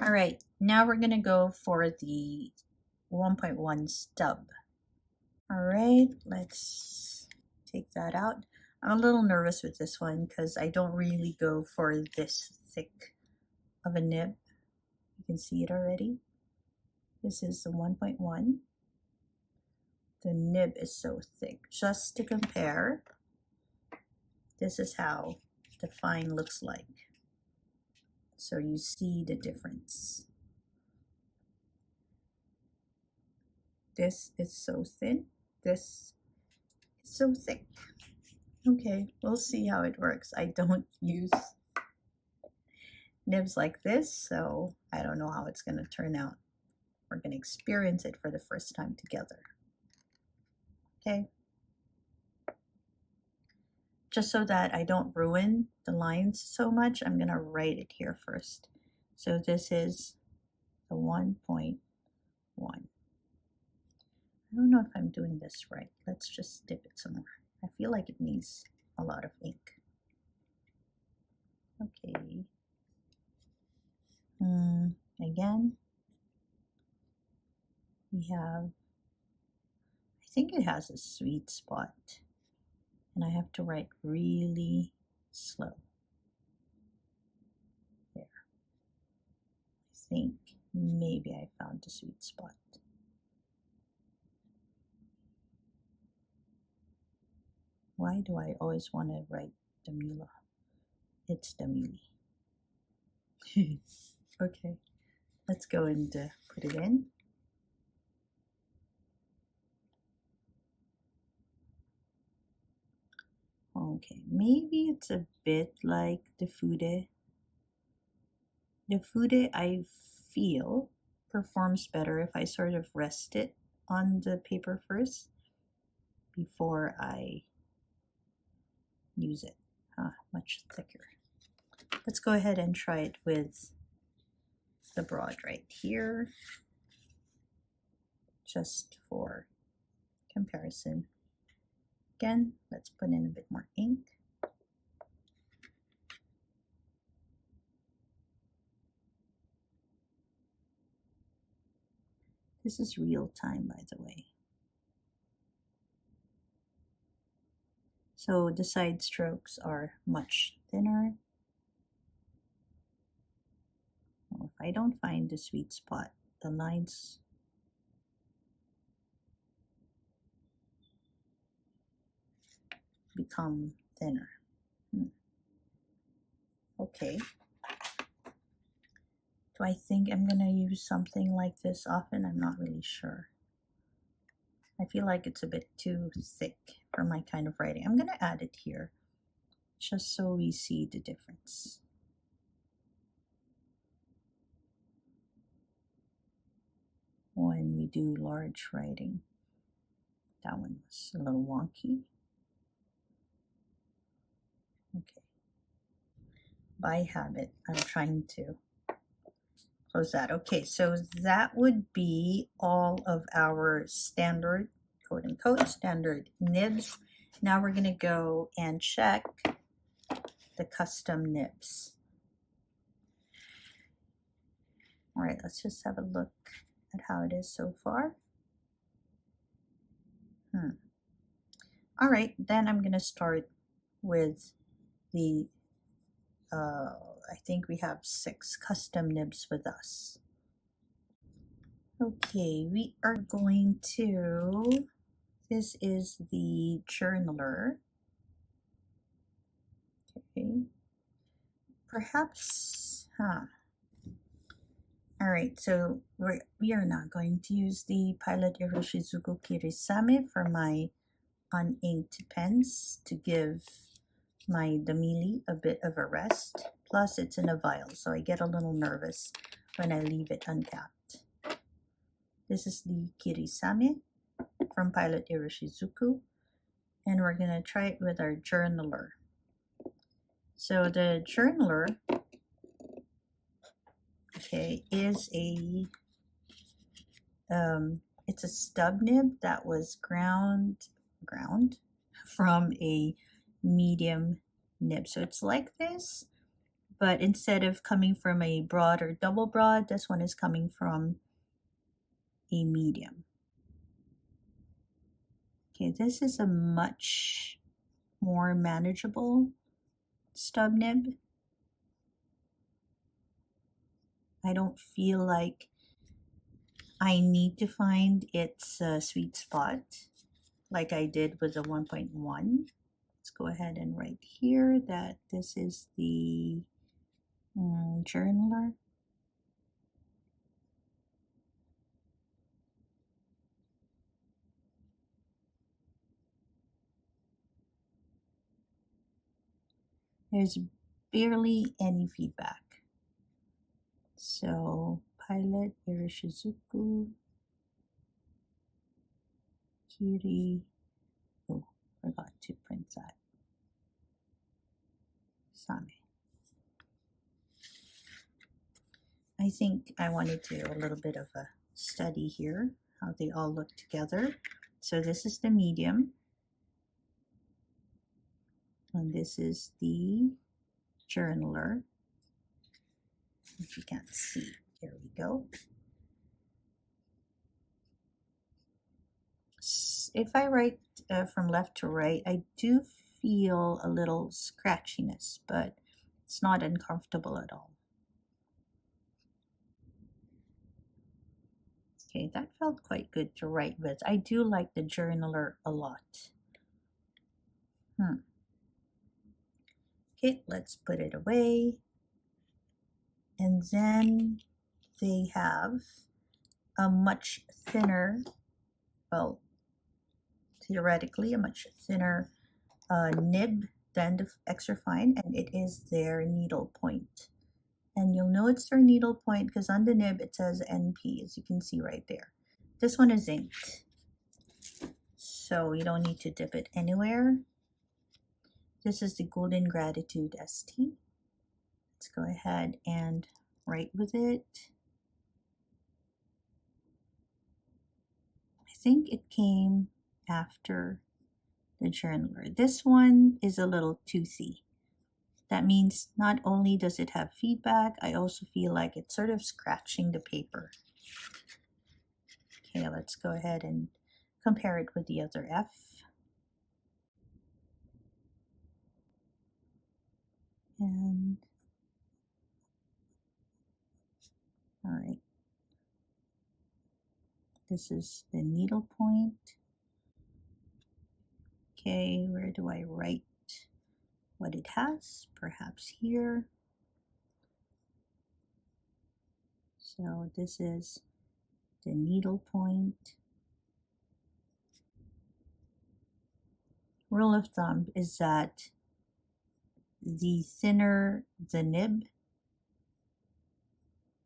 All right, now we're gonna go for the 1.1 stub. All right, let's take that out. I'm a little nervous with this one because I don't really go for this thick of a nib. You can see it already. This is the 1.1. The nib is so thick. Just to compare, this is how the fine looks like. So you see the difference. This is so thin. This is so thick. Okay, we'll see how it works. I don't use nibs like this, so I don't know how it's going to turn out. We're going to experience it for the first time together. Okay. Just so that I don't ruin the lines so much, I'm going to write it here first. So this is the 1.1. I don't know if I'm doing this right. Let's just dip it some more. I feel like it needs a lot of ink. Okay. Again, we have, I think it has a sweet spot, and I have to write really slow. There. I think maybe I found the sweet spot. Why do I always want to write Damila? It's Damili. Okay, let's go and put it in. Okay, maybe it's a bit like the Fude. The Fude, I feel, performs better if I sort of rest it on the paper first before I use it. Much thicker. Let's go ahead and try it with the broad right here, just for comparison. Again, let's put in a bit more ink. This is real time, by the way. So the side strokes are much thinner. Well, if I don't find the sweet spot, the lines become thinner. Okay. Do I think I'm gonna use something like this often? I'm not really sure. I feel like it's a bit too thick for my kind of writing. I'm gonna add it here just so we see the difference. When we do large writing, that one was a little wonky. Okay. By habit, I'm trying to close that. Okay, so that would be all of our standard, quote unquote, standard nibs. Now we're gonna go and check the custom nibs. All right, let's just have a look at how it is so far. All right, then I'm gonna start with the, I think we have 6 custom nibs with us. Okay, we are going to, this is the journaler. Okay, perhaps, all right, so we are not going to use the Pilot Iroshizuku Kirisame for my uninked pens to give my Damili a bit of a rest. Plus, it's in a vial, so I get a little nervous when I leave it uncapped. This is the Kirisame from Pilot Iroshizuku, and we're going to try it with our journaler. So the journaler, okay, is a, it's a stub nib that was ground from a medium nib. So it's like this, but instead of coming from a broad or double broad, this one is coming from a medium. Okay, this is a much more manageable stub nib. I don't feel like I need to find its sweet spot like I did with the 1.1. Let's go ahead and write here that this is the journaler. There's barely any feedback. So Pilot Iroshizuku Kiri, oh, forgot to print that. Same. I think I want to do a little bit of a study here, how they all look together. So this is the medium, and this is the journaler. If you can't see, there we go. If I write from left to right, I do feel a little scratchiness, but it's not uncomfortable at all. Okay, that felt quite good to write with. I do like the journaler a lot. Okay, let's put it away. And then they have a much thinner, well, theoretically, a much thinner nib than the extra fine, and it is their needlepoint. And you'll know it's their needlepoint because on the nib it says NP, as you can see right there. This one is inked, so you don't need to dip it anywhere. This is the Golden Gratitude ST. Let's go ahead and write with it. I think it came after the journaler. This one is a little toothy. That means not only does it have feedback, I also feel like it's sort of scratching the paper. Okay, let's go ahead and compare it with the other F. And all right, this is the needlepoint. Okay, where do I write what it has? Perhaps here. So this is the needlepoint. Rule of thumb is that the thinner the nib,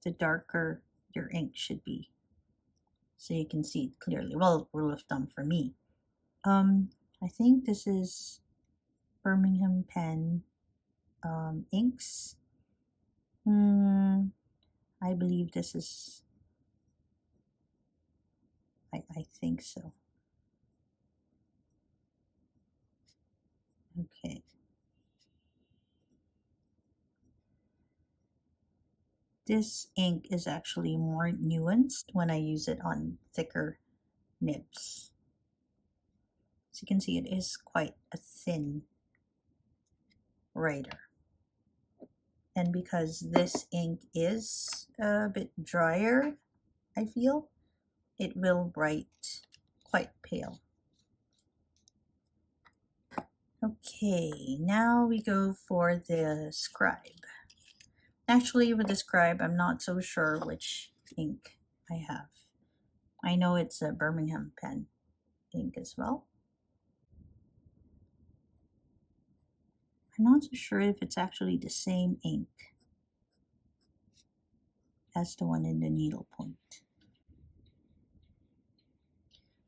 the darker your ink should be. So you can see it clearly. Well, rule of thumb for me. I think this is Birmingham Pen inks. I believe this is, I think so. Okay. This ink is actually more nuanced when I use it on thicker nibs. As you can see, it is quite a thin writer. And because this ink is a bit drier, I feel, it will write quite pale. Okay, now we go for the Scribe. Actually, with the Scribe, I'm not so sure which ink I have. I know it's a Birmingham Pen ink as well. I'm not so sure if it's actually the same ink as the one in the needlepoint.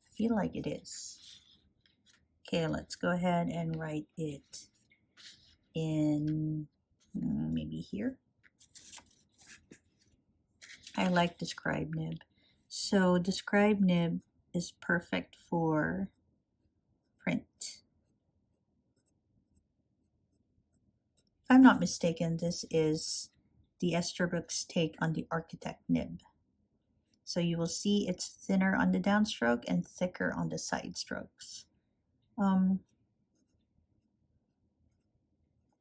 I feel like it is. Okay, let's go ahead and write it in maybe here. I like the Scribe nib. So the Scribe nib is perfect for print. If I'm not mistaken, this is the Esterbrook's take on the Architect nib. So you will see it's thinner on the downstroke and thicker on the side strokes. I'm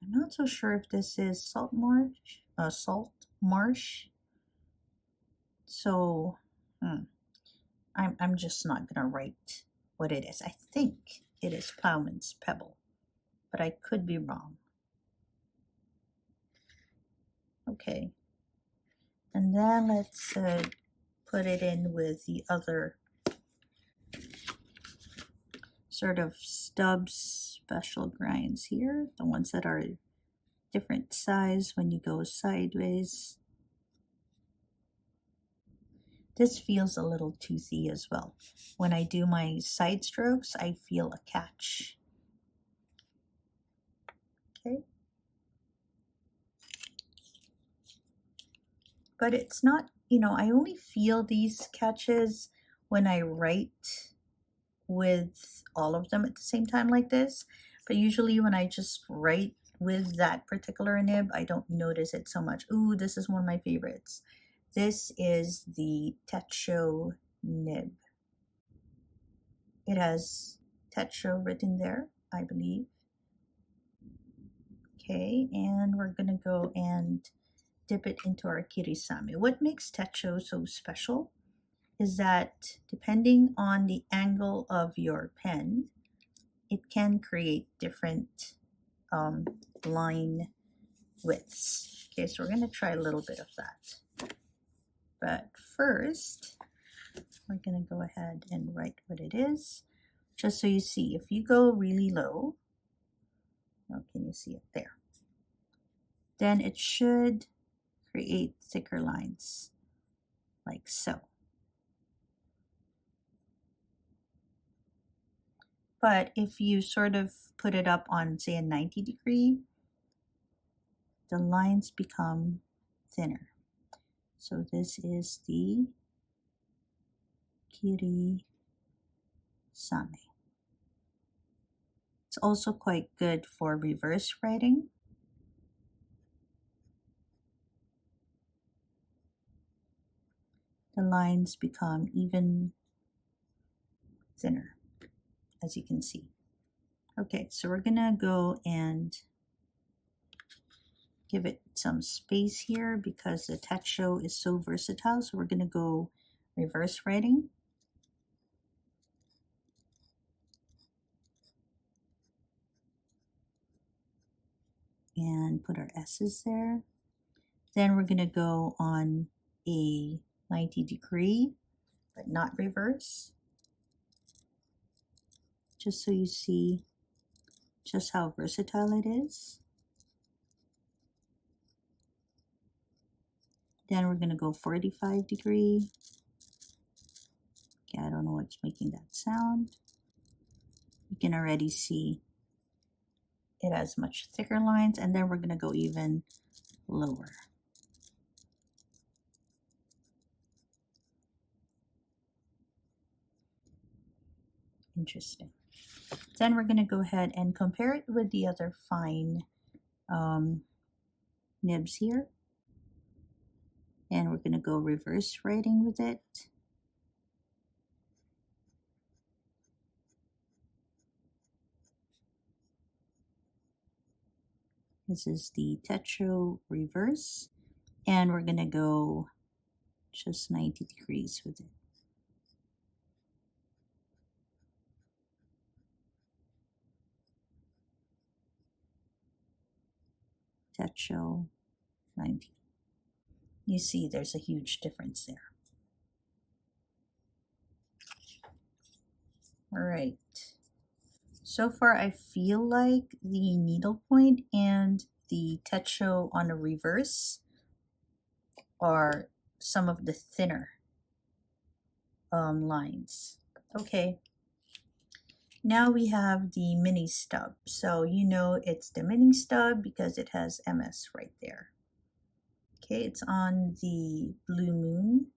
not so sure if this is Salt Marsh. So I'm just not gonna write what it is. I think it is Plowman's Pebble, but I could be wrong. Okay, and then let's put it in with the other sort of Stub special grinds here, the ones that are different size when you go sideways. This feels a little toothy as well. When I do my side strokes, I feel a catch. Okay. But it's not, you know, I only feel these catches when I write with all of them at the same time like this. But usually when I just write with that particular nib, I don't notice it so much. Ooh, this is one of my favorites. This is the Techo nib. It has Techo written there, I believe. Okay, and we're gonna go and dip it into our kirisame. What makes Techo so special is that depending on the angle of your pen, it can create different line widths. Okay, so we're gonna try a little bit of that. But first, we're gonna go ahead and write what it is, just so you see. If you go really low, oh, can you see it there? Then it should create thicker lines, like so. But if you sort of put it up on, say, a 90-degree, the lines become thinner. So this is the kirisame. It's also quite good for reverse writing. The lines become even thinner, as you can see. Okay, so we're gonna go and give it some space here because the Techo is so versatile. So we're gonna go reverse writing. And put our S's there. Then we're gonna go on a 90-degree, but not reverse. Just so you see just how versatile it is. Then we're gonna go 45-degree. Okay, I don't know what's making that sound. You can already see it has much thicker lines, and then we're gonna go even lower. Interesting. Then we're gonna go ahead and compare it with the other fine nibs here. And we're gonna go reverse writing with it. This is the Techo reverse, and we're gonna go just 90 degrees with it. Techo 90. You see there's a huge difference there. All right. So far, I feel like the needlepoint and the Techo on the reverse are some of the thinner lines. Okay. Now we have the mini stub. So you know it's the mini stub because it has MS right there. Okay, it's on the blue moon.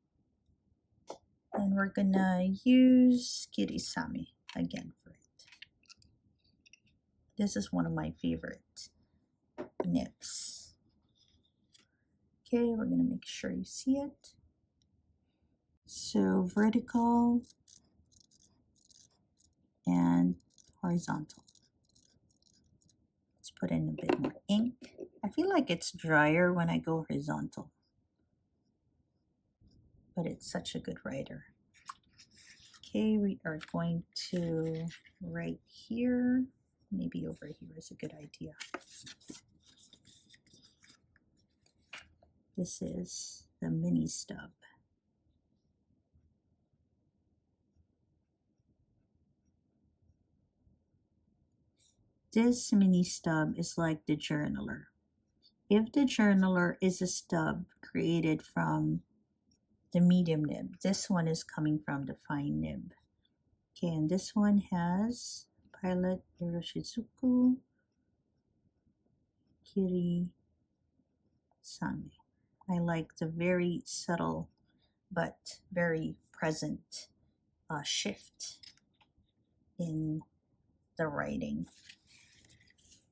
And we're gonna use kirisame again for it. This is one of my favorite nibs. Okay, we're gonna make sure you see it. So vertical and horizontal. Let's put in a bit more ink. I feel like it's drier when I go horizontal, but it's such a good writer. Okay, we are going to write here. Maybe over here is a good idea. This is the mini stub. This mini stub is like the journaler. If the journaler is a stub created from the medium nib, this one is coming from the fine nib. Okay, and this one has Pilot Hiroshizuku Kirisame. I like the very subtle but very present shift in the writing.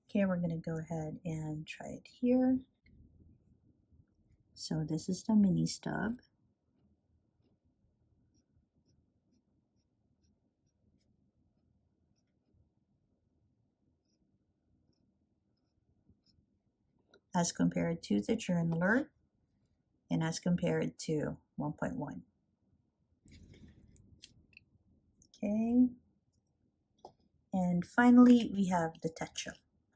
Okay, we're going to go ahead and try it here. So this is the mini stub. As compared to the journaler and as compared to 1.1. Okay. And finally, we have the Techo.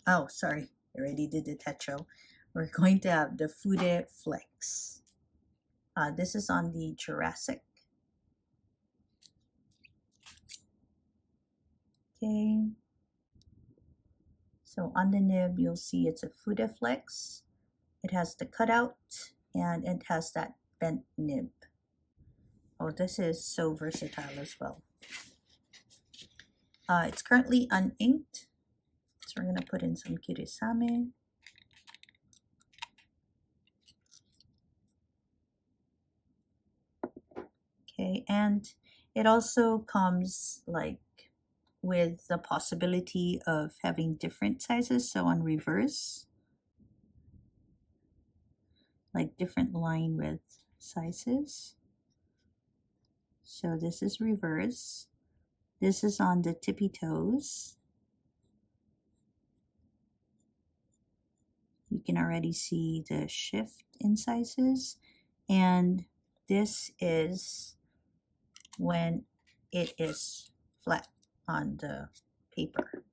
Oh, sorry, I already did the Techo. We're going to have the Fude Flex. This is on the Jurassic. Okay. So on the nib, you'll see it's a Fude Flex. It has the cutout and it has that bent nib. Oh, this is so versatile as well. It's currently uninked. So we're going to put in some kirisame. Okay, and it also comes like with the possibility of having different sizes. So on reverse, like different line width sizes. So this is reverse. This is on the tippy toes. You can already see the shift in sizes. And this is when it is flat on the paper.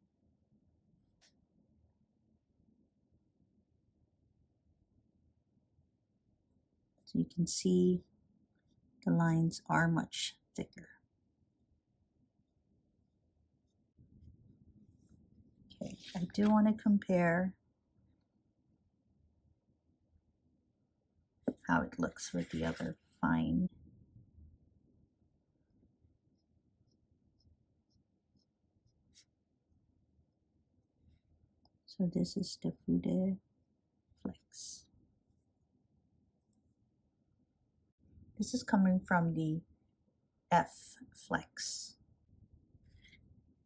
So you can see the lines are much thicker. Okay, I do want to compare how it looks with the other fine. So this is the Fude Flex. This is coming from the F Flex.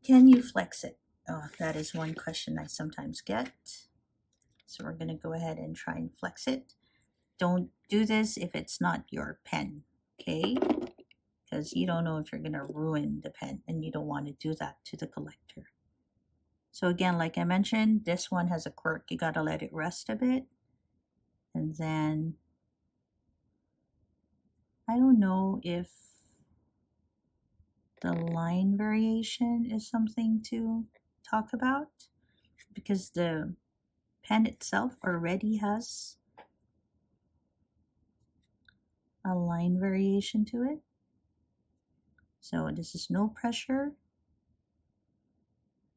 Can you flex it? Oh, that is one question I sometimes get. So we're going to go ahead and try and flex it. Don't do this if it's not your pen, okay? Because you don't know if you're going to ruin the pen and you don't want to do that to the collector. So again, like I mentioned, this one has a quirk. You got to let it rest a bit. And then, I don't know if the line variation is something to talk about, because the pen itself already has a line variation to it. So this is no pressure.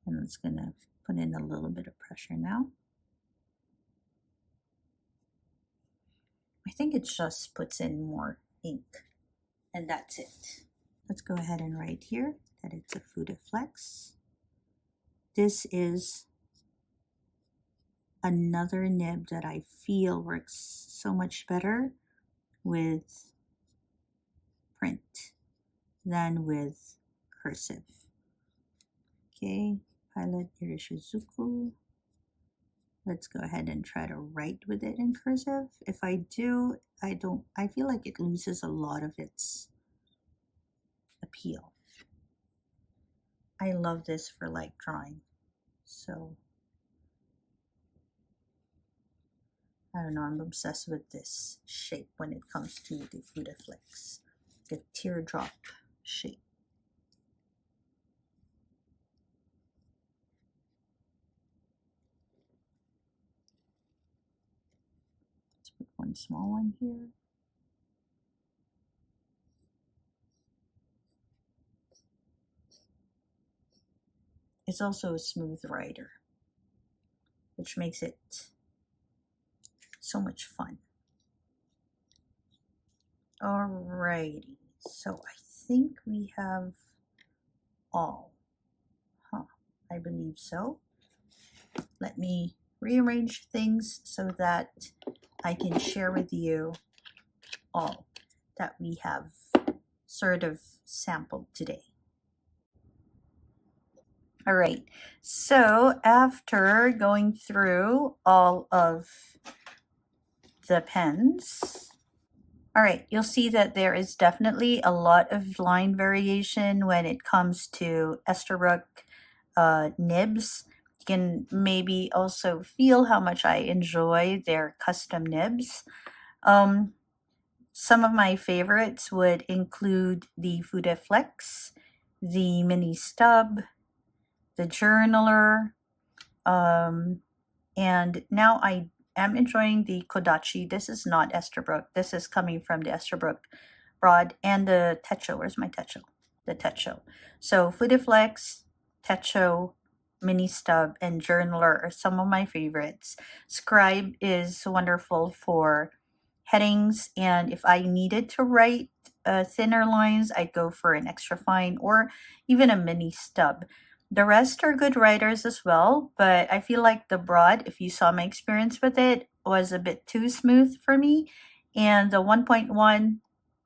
And it's going to put in a little bit of pressure now. I think it just puts in more ink. And that's it. Let's go ahead and write here that it's a Fude Flex. This is another nib that I feel works so much better with print than with cursive. Okay, Pilot Irishizuku. Let's go ahead and try to write with it in cursive. If I do, I feel like it loses a lot of its appeal. I love this for like drawing. So, I don't know, I'm obsessed with this shape when it comes to the Fude Flex. The teardrop shape. Let's put one small one here. It's also a smooth writer, which makes it so much fun. Alrighty, so I think we have all. I believe so. Let me rearrange things so that I can share with you all that we have sort of sampled today. All right, so after going through all of the pens, all right, you'll see that there is definitely a lot of line variation when it comes to Esterbrook nibs. You can maybe also feel how much I enjoy their custom nibs. Some of my favorites would include the Fude Flex, the Mini Stub, the Journaler, and now I am enjoying the Kodachi. This is not Esterbrook. This is coming from the Esterbrook rod, and the Techo. Where's my Techo? The Techo. So Fude Flex, Techo, Mini Stub, and Journaler are some of my favorites. Scribe is wonderful for headings, and if I needed to write thinner lines, I'd go for an extra fine or even a Mini Stub. The rest are good writers as well, but I feel like the broad, if you saw my experience with it, was a bit too smooth for me. And the 1.1,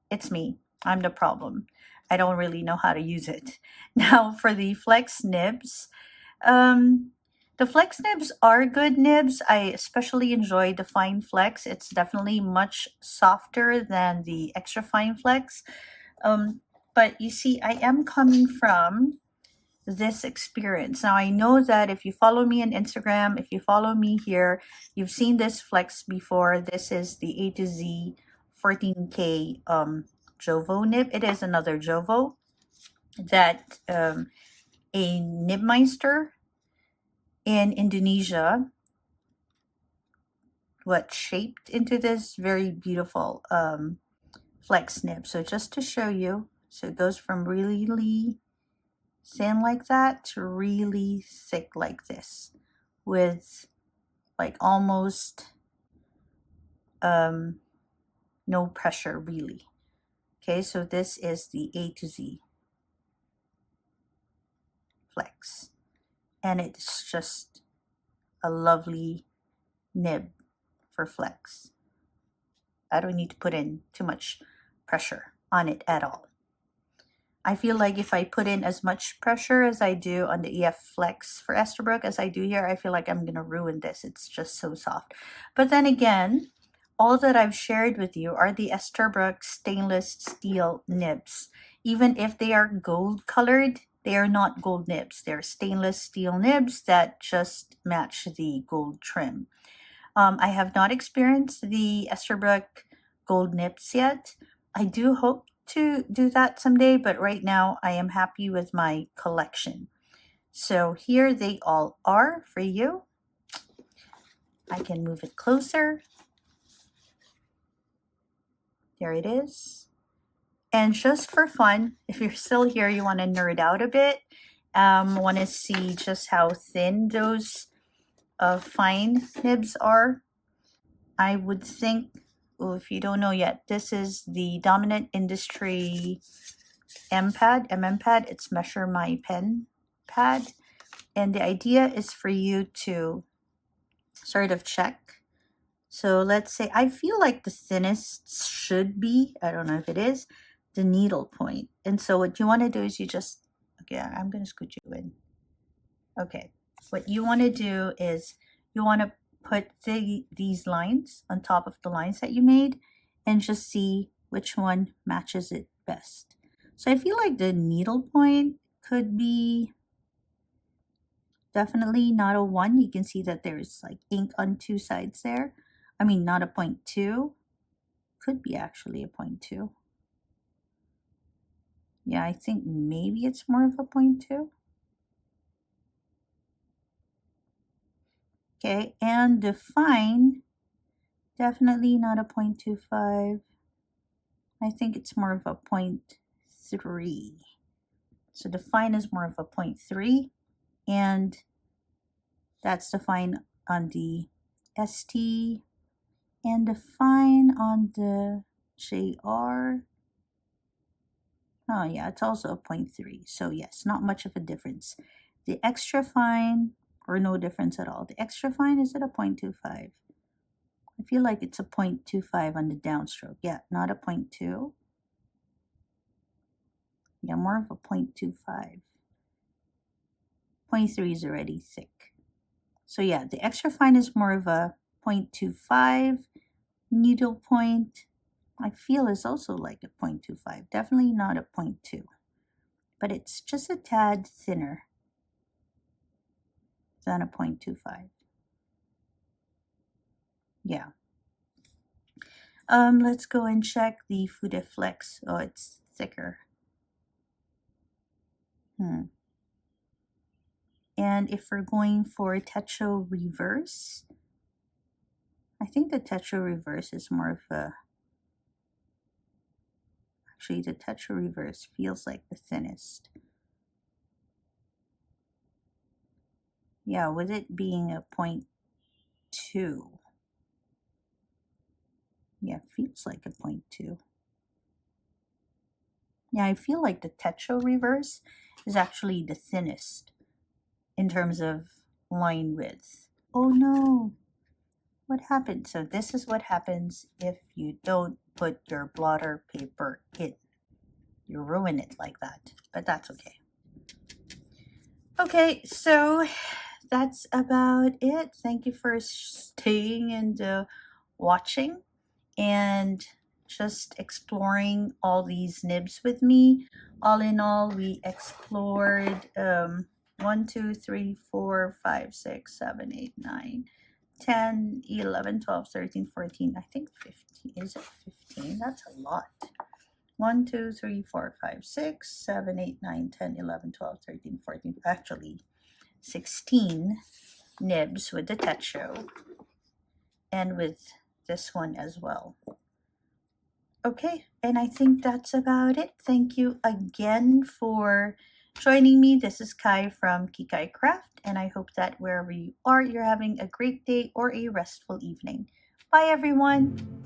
it's me. I'm the problem. I don't really know how to use it. Now for the Flex nibs, the Flex nibs are good nibs. I especially enjoy the Fine Flex. It's definitely much softer than the Extra Fine Flex. But you see, I am coming from this experience. Now I know that if you follow me on Instagram, if you follow me here, you've seen this flex before. This is the A to Z 14K Jowo nib. It is another Jowo that a nibmeister in Indonesia shaped into this very beautiful flex nib. So just to show you, so it goes from really thin like that to really thick like this with like almost no pressure really. Okay, so this is the A to Z flex, and it's just a lovely nib for flex. I don't need to put in too much pressure on it at all. I feel like if I put in as much pressure as I do on the EF Flex for Esterbrook as I do here, I feel like I'm going to ruin this. It's just so soft. But then again, all that I've shared with you are the Esterbrook stainless steel nibs. Even if they are gold colored, they are not gold nibs. They're stainless steel nibs that just match the gold trim. I have not experienced the Esterbrook gold nibs yet. I do hope to do that someday, but right now I am happy with my collection. So here they all are for you. I can move it closer. There it is. And just for fun, if you're still here, you want to nerd out a bit, want to see just how thin those fine nibs are, I would think, well, if you don't know yet, this is the Dominant Industry MM pad. It's Measure My Pen pad. And the idea is for you to sort of check. So let's say, I feel like the thinnest should be, I don't know if it is, the needlepoint. And so what you want to do is you just, okay, I'm going to scoot you in. Okay, what you want to do is you want to put these lines on top of the lines that you made and just see which one matches it best. So I feel like the needlepoint could be definitely not a 1. You can see that there's like ink on 2 sides there. I mean, not a 0.2. Could be actually a 0.2. Yeah, I think maybe it's more of a 0.2. Okay, and the fine, definitely not a 0.25. I think it's more of a 0.3. So the fine is more of a 0.3, and that's the fine on the ST, and the fine on the JR. Oh yeah, it's also a 0.3. So yes, not much of a difference. The extra fine, or no difference at all. The extra fine, is it a 0.25? I feel like it's a 0.25 on the downstroke. Yeah, not a 0.2. Yeah, more of a 0.25. 0.3 is already thick. So yeah, the extra fine is more of a 0.25. Needlepoint, I feel, is also like a 0.25. Definitely not a 0.2. But it's just a tad thinner than a 0.25. Yeah. Let's go and check the Fude Flex. Oh, it's thicker. And if we're going for Techo Reverse, I think the Techo Reverse is more of a... Actually, the Techo Reverse feels like the thinnest. Yeah, with it being a 0.2. Yeah, it feels like a 0.2. Yeah, I feel like the Techo Reverse is actually the thinnest in terms of line width. Oh no! What happened? So this is what happens if you don't put your blotter paper in. You ruin it like that, but that's okay. Okay, so that's about it. Thank you for staying and watching and just exploring all these nibs with me. All in all, we explored 1, 2, 3, 4, 5, 6, 7, 8, 9, 10, 11, 12, 13, 14, I think 15. Is it 15? That's a lot. 1, 2, 3, 4, 5, 6, 7, 8, 9, 10, 11, 12, 13, 14. Actually, 16 nibs with the Techo and with this one as well. Okay, and I think that's about it. Thank you again for joining me. This is Kai from Kikai Craft, and I hope that wherever you are, you're having a great day or a restful evening. Bye, everyone.